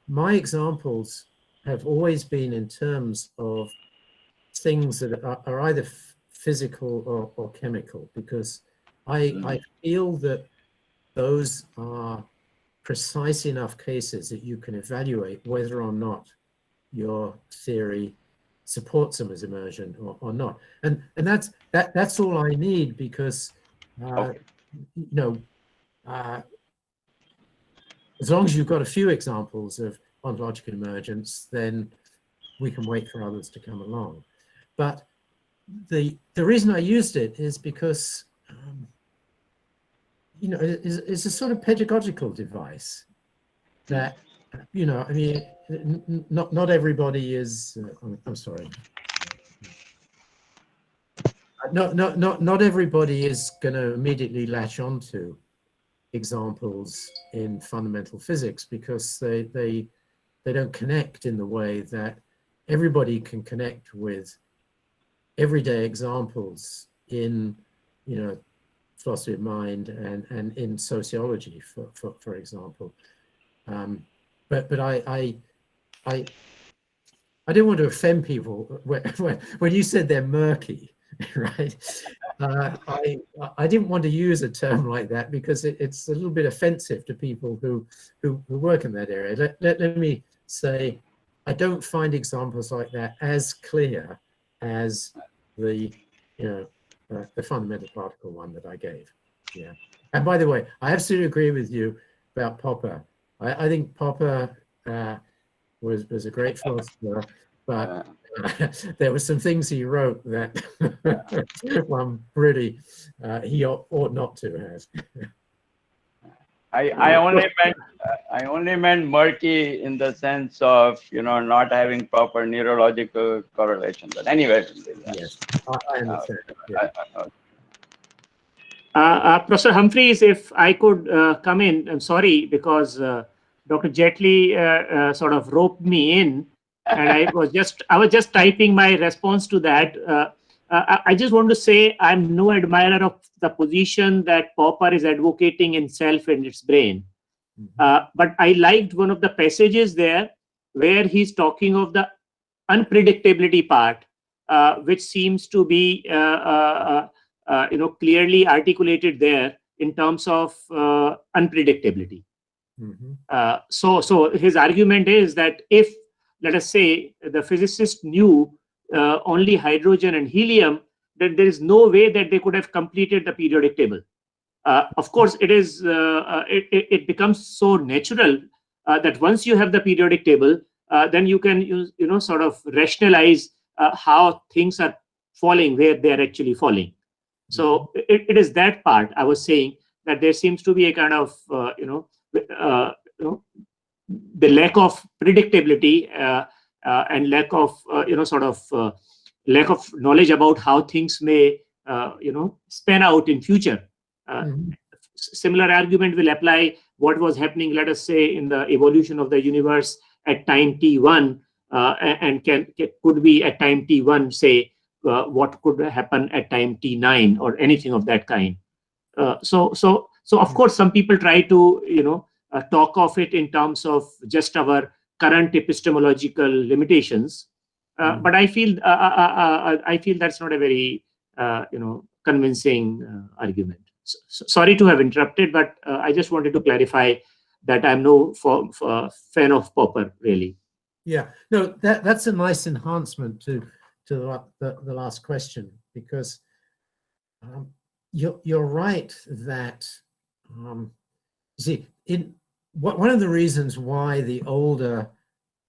my examples have always been in terms of things that are either physical or chemical, because I feel that those are precise enough cases that you can evaluate whether or not your theory supports them as emergent or not, and that's all I need, because as long as you've got a few examples of ontological emergence, then we can wait for others to come along. But the reason I used it is because it's a sort of pedagogical device that I mean, not everybody is. I'm sorry. Not everybody is going to immediately latch onto examples in fundamental physics, because they don't connect in the way that everybody can connect with everyday examples in philosophy of mind and in sociology, for example. But I don't want to offend people when you said they're murky, right? I didn't want to use a term like that because it's a little bit offensive to people who work in that area. Let me say, I don't find examples like that as clear as the the fundamental particle one that I gave. Yeah. And by the way, I absolutely agree with you about Popper. I think Popper was a great philosopher, but there were some things he wrote that really he ought not to have. I only meant murky in the sense of not having proper neurological correlation. But anyway, yes, I understand. Professor Humphreys, if I could come in, I'm sorry because Dr. Jetley sort of roped me in, and I was just typing my response to that. I just want to say I'm no admirer of the position that Popper is advocating in Self and its Brain. But I liked one of the passages there where he's talking of the unpredictability part, which seems to be clearly articulated there in terms of unpredictability. So his argument is that if, let us say, the physicist knew only hydrogen and helium, then there is no way that they could have completed the periodic table. Of course, it becomes so natural that once you have the periodic table, then you can use, sort of rationalize how things are falling where they are actually falling. So it is that part I was saying, that there seems to be a kind of the lack of predictability and lack of lack of knowledge about how things may span out in future. Similar argument will apply what was happening, let us say, in the evolution of the universe at time t1, and could be at time t1, say, what could happen at time t9 or anything of that kind. So of course, some people try to talk of it in terms of just our current epistemological limitations, but I feel that's not a very convincing argument. So, sorry to have interrupted, but I just wanted to clarify that I'm no fan of Popper, really. Yeah, no, that's a nice enhancement to the last question, because you're right that see, one of the reasons why the older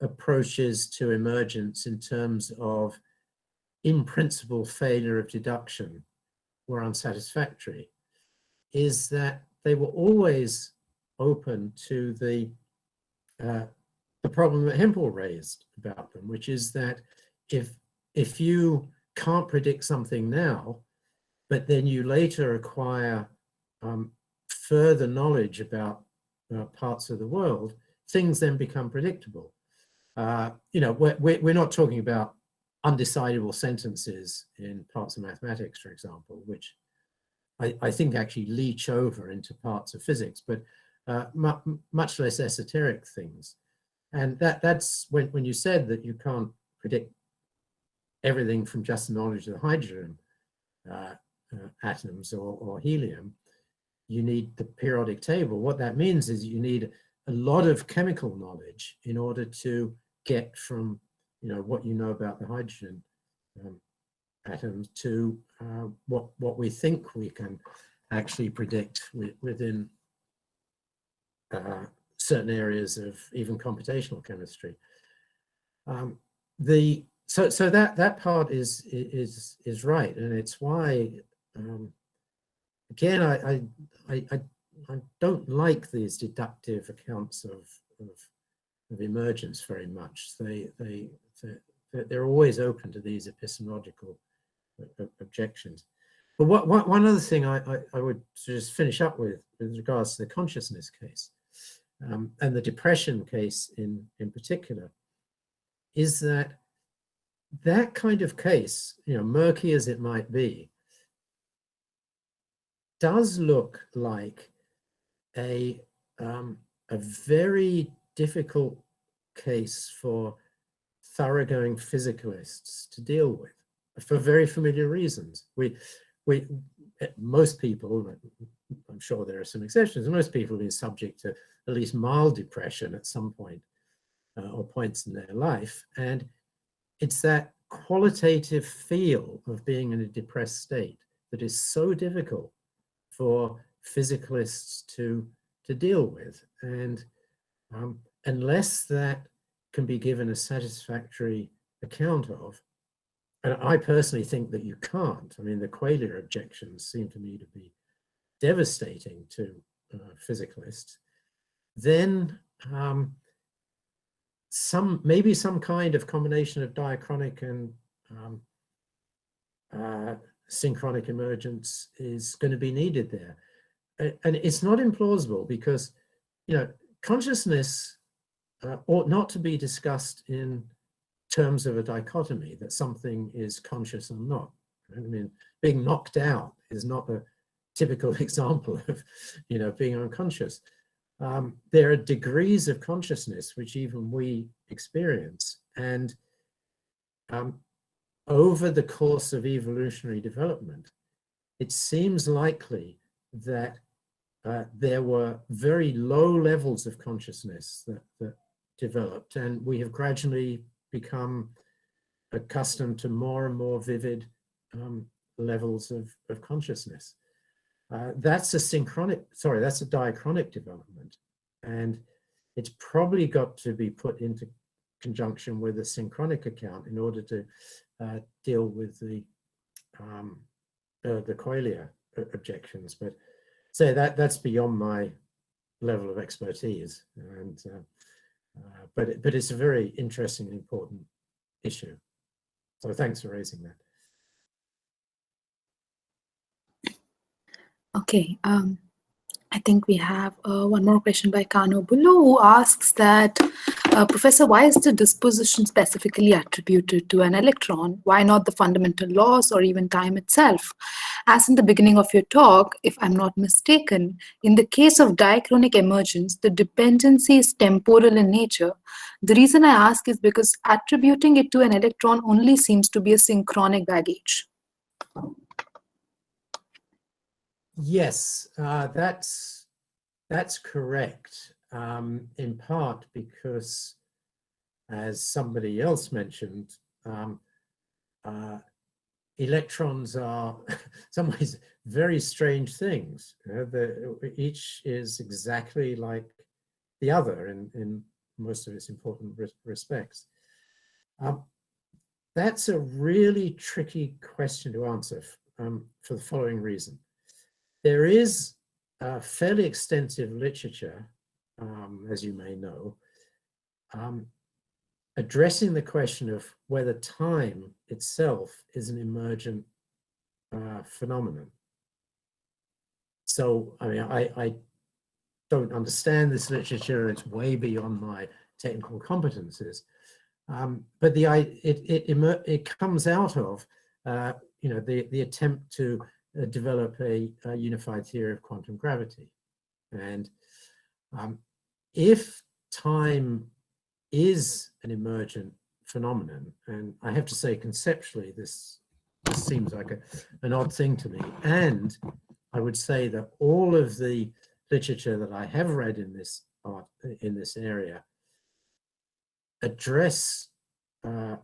approaches to emergence in terms of in principle failure of deduction were unsatisfactory is that they were always open to the problem that Hempel raised about them, which is that if you can't predict something now, but then you later acquire further knowledge about parts of the world, things then become predictable. We're not talking about undecidable sentences in parts of mathematics, for example, which I think actually leach over into parts of physics, but much less esoteric things. And that's when you said that you can't predict everything from just the knowledge of the hydrogen atoms or helium, you need the periodic table. What that means is you need a lot of chemical knowledge in order to get from what you know about the hydrogen atoms to what we think we can actually predict within certain areas of even computational chemistry. So that part is right, and it's why again I don't like these deductive accounts of emergence very much. They're always open to these epistemological objections. But one other thing I would just finish up with regards to the consciousness case and the depression case in particular, is that kind of case, murky as it might be, does look like a very difficult case for thoroughgoing physicalists to deal with, for very familiar reasons. Most people, I'm sure there are some exceptions, most people have been subject to at least mild depression at some point or points in their life. And it's that qualitative feel of being in a depressed state that is so difficult for physicalists to deal with. And unless that can be given a satisfactory account of, and I personally think that you can't. I mean, the qualia objections seem to me to be devastating to physicalists. Then maybe some kind of combination of diachronic and synchronic emergence is going to be needed there. And it's not implausible because, consciousness ought not to be discussed in terms of a dichotomy that something is conscious or not. I mean, being knocked out is not a typical example of, being unconscious. There are degrees of consciousness which even we experience, and over the course of evolutionary development, it seems likely that there were very low levels of consciousness that developed, and we have gradually become accustomed to more and more vivid levels of consciousness. That's a diachronic development, and it's probably got to be put into conjunction with a synchronic account in order to deal with the qualia objections. But say that's beyond my level of expertise, and but it's a very interesting and important issue. So thanks for raising that. Okay, I think we have one more question by Kano Bulu, who asks that, Professor, why is the disposition specifically attributed to an electron? Why not the fundamental laws or even time itself? As in the beginning of your talk, if I'm not mistaken, in the case of diachronic emergence, the dependency is temporal in nature. The reason I ask is because attributing it to an electron only seems to be a synchronic baggage. Yes, that's correct. In part because, as somebody else mentioned, electrons are in some ways very strange things. Each is exactly like the other in most of its important respects. That's a really tricky question to answer for the following reason. There is fairly extensive literature, as you may know, addressing the question of whether time itself is an emergent phenomenon. So, I mean, I don't understand this literature. It's way beyond my technical competences. But it comes out of the attempt to develop a unified theory of quantum gravity. And if time is an emergent phenomenon, and I have to say conceptually this seems like an odd thing to me, and I would say that all of the literature that I have read in this area address the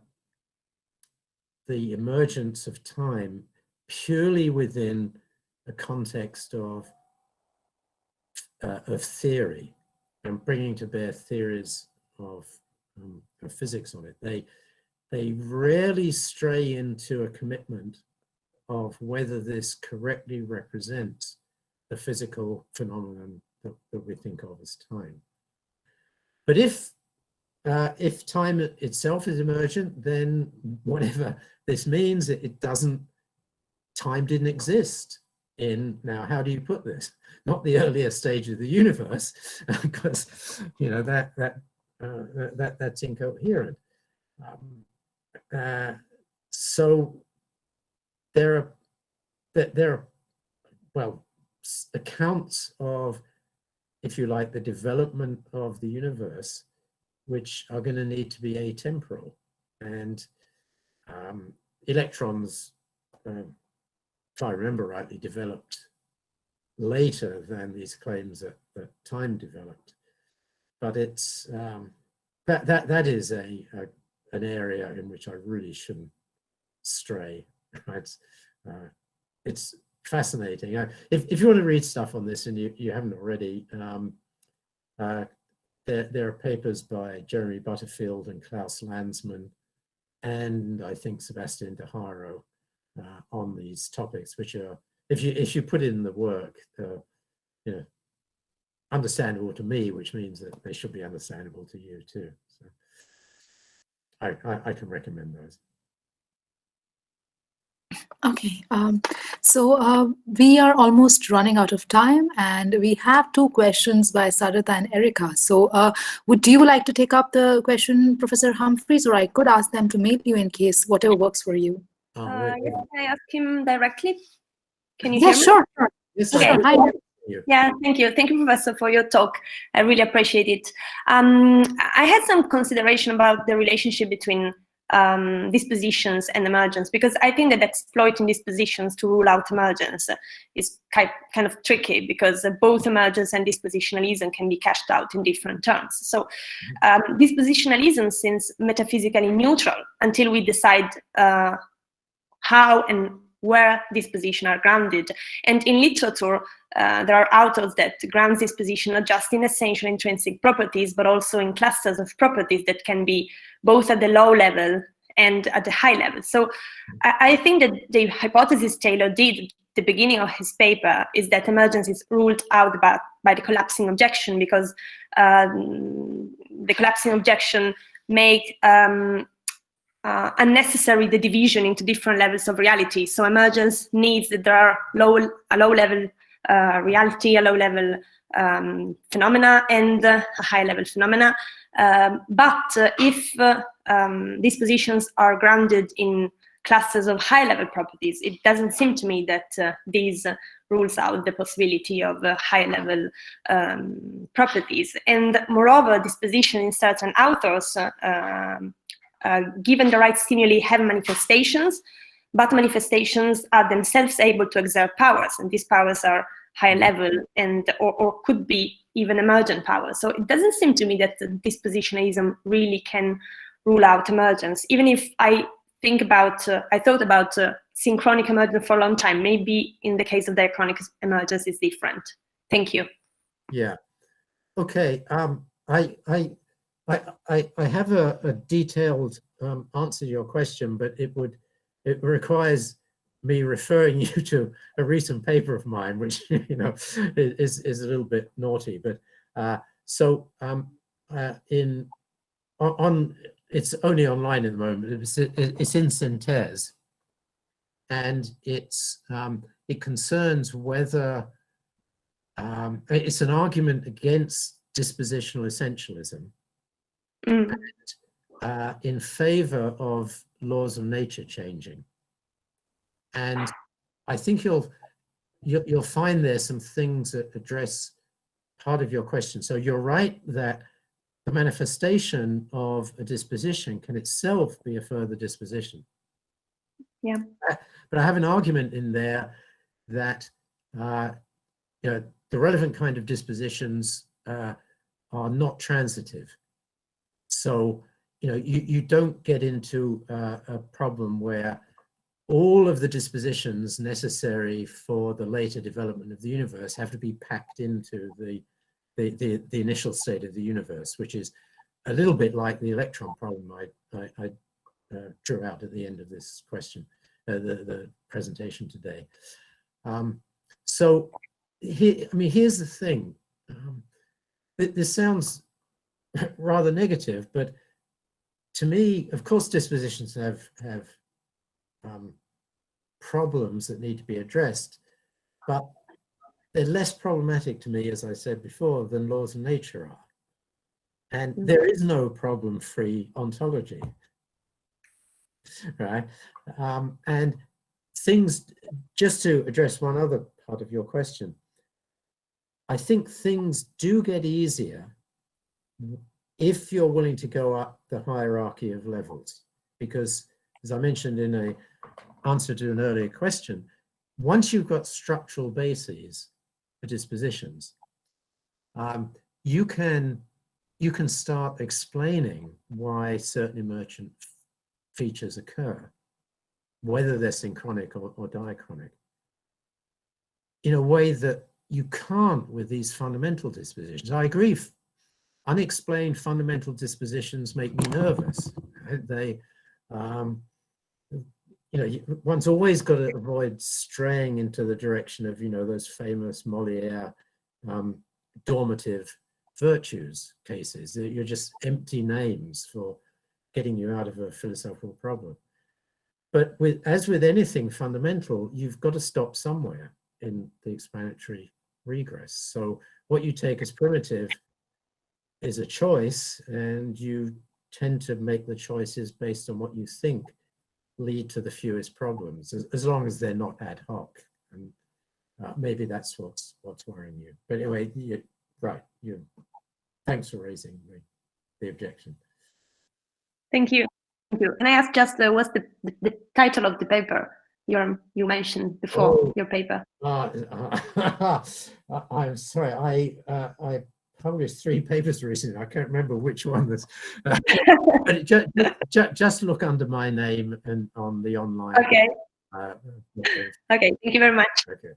emergence of time purely within a context of theory and bringing to bear theories of physics on it. They rarely stray into a commitment of whether this correctly represents the physical phenomenon that we think of as time. But if time itself is emergent, then whatever this means, time didn't exist in, now how do you put this? Not the earlier stage of the universe, because that's incoherent. So there are well, accounts of, if you like, the development of the universe, which are going to need to be atemporal. And electrons, if I remember rightly, developed later than these claims that time developed. But it's that is an area in which I really shouldn't stray. Right? It's fascinating. If you want to read stuff on this and you haven't already, there are papers by Jeremy Butterfield and Klaus Landsmann, and I think Sebastian De Haro on these topics, which are, if you put in the work, you know, understandable to me, which means that they should be understandable to you too. So I can recommend those. Okay, so we are almost running out of time, and we have 2 questions by Sadatha and Erica. So would you like to take up the question, Professor Humphreys, or I could ask them to mail you in case whatever works for you? Wait. Yes, can I ask him directly? Can you Yeah, hear me? sure. Yes, Okay. I do. Hi. Yeah, thank you. Thank you, Professor, for your talk. I really appreciate it. I had some consideration about the relationship between dispositions and emergence, because I think that exploiting dispositions to rule out emergence is kind of tricky, because both emergence and dispositionalism can be cashed out in different terms. So dispositionalism seems metaphysically neutral until we decide how and where dispositions are grounded. And in literature, there are authors that ground disposition not just in essential intrinsic properties, but also in clusters of properties that can be both at the low level and at the high level. So I think that the hypothesis Taylor did at the beginning of his paper is that emergence is ruled out by the collapsing objection, because the collapsing objection make unnecessary the division into different levels of reality. So emergence needs that there are a low level reality, a low level phenomena, and a high level phenomena. But if dispositions are grounded in clusters of high level properties, it doesn't seem to me that these rules out the possibility of high level properties. And moreover, disposition in certain authors, given the right stimuli, have manifestations, but manifestations are themselves able to exert powers, and these powers are high level and or could be even emergent powers. So it doesn't seem to me that dispositionalism really can rule out emergence. Even if I thought about synchronic emergence for a long time. Maybe in the case of diachronic emergence, it's different. Thank you. Yeah. Okay. I have a detailed answer to your question, but it requires me referring you to a recent paper of mine, which is a little bit naughty. But it's only online at the moment. It's in Synthèse, and it concerns whether it's an argument against dispositional essentialism. In favor of laws of nature changing. And I think you'll find there some things that address part of your question. So you're right that the manifestation of a disposition can itself be a further disposition. Yeah. But I have an argument in there that the relevant kind of dispositions are not transitive. So you don't get into a problem where all of the dispositions necessary for the later development of the universe have to be packed into the initial state of the universe, which is a little bit like the electron problem I drew out at the end of this question, the presentation today. So here's the thing. This sounds rather negative, but to me, of course, dispositions have problems that need to be addressed, but they're less problematic to me, as I said before, than laws of nature are. And there is no problem-free ontology, right? And things, just to address one other part of your question, I think things do get easier if you're willing to go up the hierarchy of levels, because as I mentioned in an answer to an earlier question, once you've got structural bases for dispositions, you can start explaining why certain emergent features occur, whether they're synchronic or diachronic, in a way that you can't with these fundamental dispositions. I agree, unexplained fundamental dispositions make me nervous. They, one's always got to avoid straying into the direction of, those famous Molière normative virtues cases. You're just empty names for getting you out of a philosophical problem. But as with anything fundamental, you've got to stop somewhere in the explanatory regress. So what you take as primitive is a choice, and you tend to make the choices based on what you think lead to the fewest problems, as long as they're not ad hoc. And maybe that's what's worrying you. But anyway, thanks for raising the objection. Thank you. Thank you. And I asked just what's the title of the paper you mentioned before, your paper? I'm sorry, I published 3 papers recently. I can't remember which one this. But just look under my name and on the online. Okay. Okay. Thank you very much. Okay.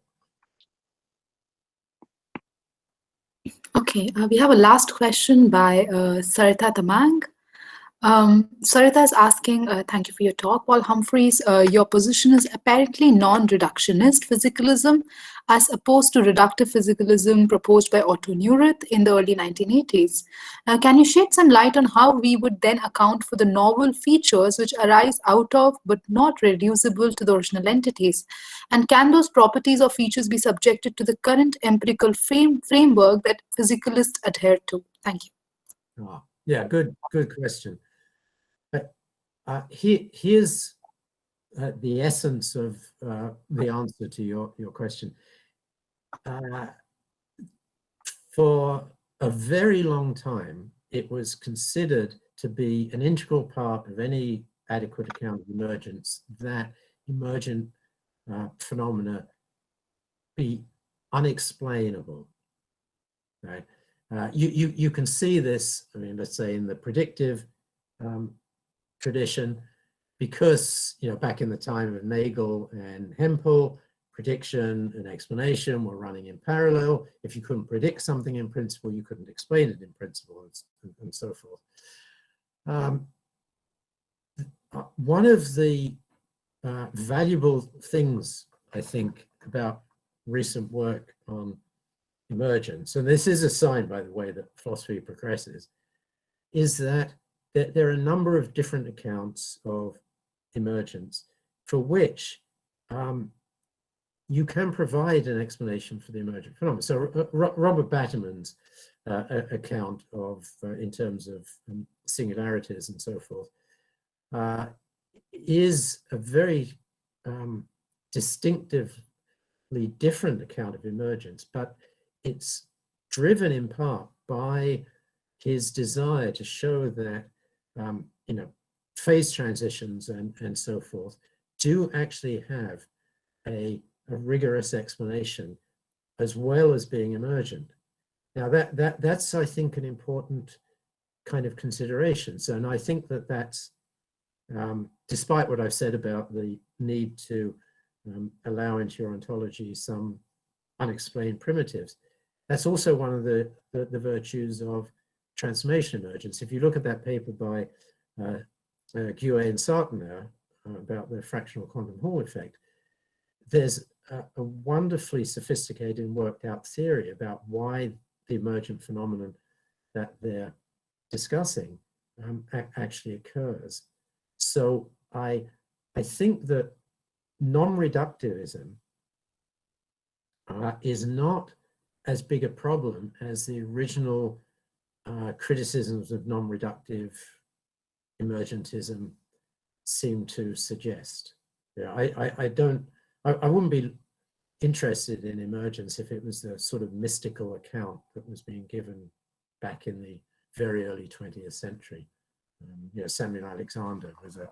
Okay, we have a last question by Sarita Tamang. Sarita is asking, thank you for your talk, Paul Humphreys. Your position is apparently non-reductionist physicalism as opposed to reductive physicalism proposed by Otto Neurath in the early 1980s. Can you shed some light on how we would then account for the novel features which arise out of but not reducible to the original entities? And can those properties or features be subjected to the current empirical framework that physicalists adhere to? Thank you. Yeah, good question. Here's the essence of the answer to your question. For a very long time, it was considered to be an integral part of any adequate account of emergence that emergent phenomena be unexplainable, right? You can see this, I mean, let's say in the predictive tradition, because, back in the time of Nagel and Hempel, prediction and explanation were running in parallel. If you couldn't predict something in principle, you couldn't explain it in principle, and so forth. One of the valuable things, I think, about recent work on emergence, and this is a sign, by the way, that philosophy progresses, is that there are a number of different accounts of emergence for which you can provide an explanation for the emergent phenomena. So Robert Batterman's account of, in terms of singularities and so forth, is a very distinctively different account of emergence, but it's driven in part by his desire to show that phase transitions and so forth do actually have a rigorous explanation as well as being emergent. Now that's I think an important kind of consideration. So, and I think that's despite what I've said about the need to allow into your ontology some unexplained primitives, that's also one of the virtues of transformational emergence. If you look at that paper by Gué and Sartner about the fractional quantum Hall effect, there's a wonderfully sophisticated and worked out theory about why the emergent phenomenon that they're discussing actually occurs. So I think that non-reductivism is not as big a problem as the original criticisms of non-reductive emergentism seem to suggest. Yeah, I wouldn't be interested in emergence if it was the sort of mystical account that was being given back in the very early 20th century. You know, Samuel Alexander was a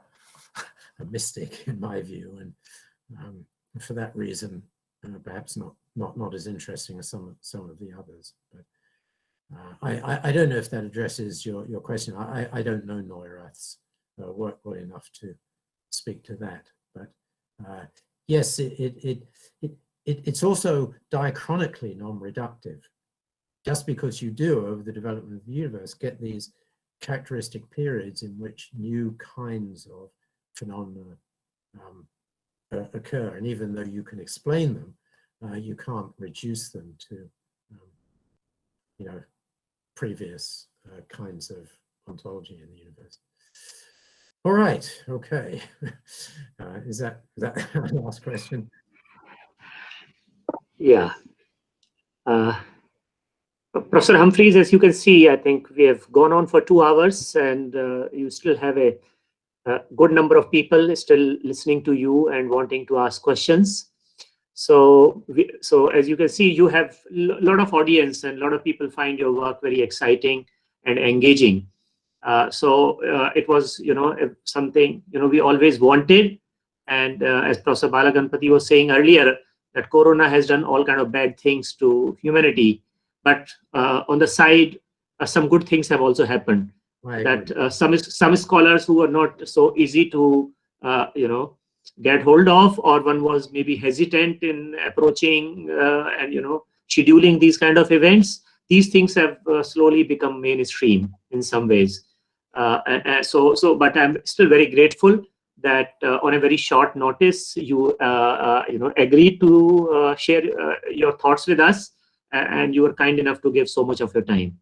mystic in my view, and for that reason, perhaps not as interesting as some of the others. But I don't know if that addresses your question. I don't know Neurath's work well enough to speak to that. But yes, it's also diachronically non-reductive. Just because you do, over the development of the universe, get these characteristic periods in which new kinds of phenomena occur, and even though you can explain them, you can't reduce them to you know, previous kinds of ontology in the universe. All right, okay. Is that the last question? Yeah. Professor Humphreys, as you can see, I think we have gone on for 2 hours, and you still have a good number of people still listening to you and wanting to ask questions. So as you can see, you have a lot of audience, and a lot of people find your work very exciting and engaging. It was, you know, something, you know, we always wanted. And as Professor Balaganpati was saying earlier, that Corona has done all kind of bad things to humanity. But on the side, some good things have also happened. That some scholars who are not so easy to, you know, get hold of, or one was maybe hesitant in approaching and, you know, scheduling these kind of events, these things have slowly become mainstream in some ways. But I'm still very grateful that on a very short notice, you you know, agreed to share your thoughts with us, and you were kind enough to give so much of your time.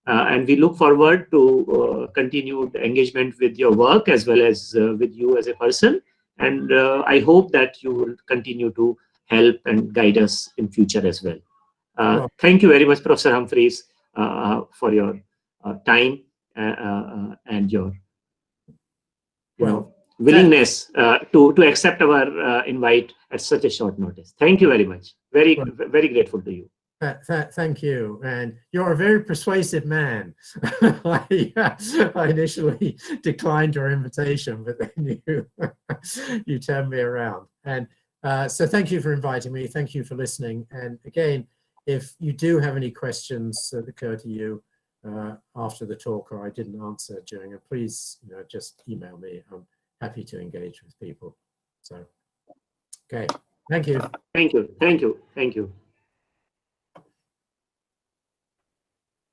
And we look forward to continued engagement with your work as well as with you as a person. And I hope that you will continue to help and guide us in future as well. Thank you very much, Professor Humphreys, for your time and your willingness to accept our invite at such a short notice. Thank you very much. Very grateful to you. Thank you, and you're a very persuasive man. I initially declined your invitation, but then you turned me around. And so thank you for inviting me. Thank you for listening. And again, if you do have any questions that occur to you after the talk, or I didn't answer during it, please, you know, just email me. I'm happy to engage with people. So, okay, thank you. Thank you. Thank you. Thank you.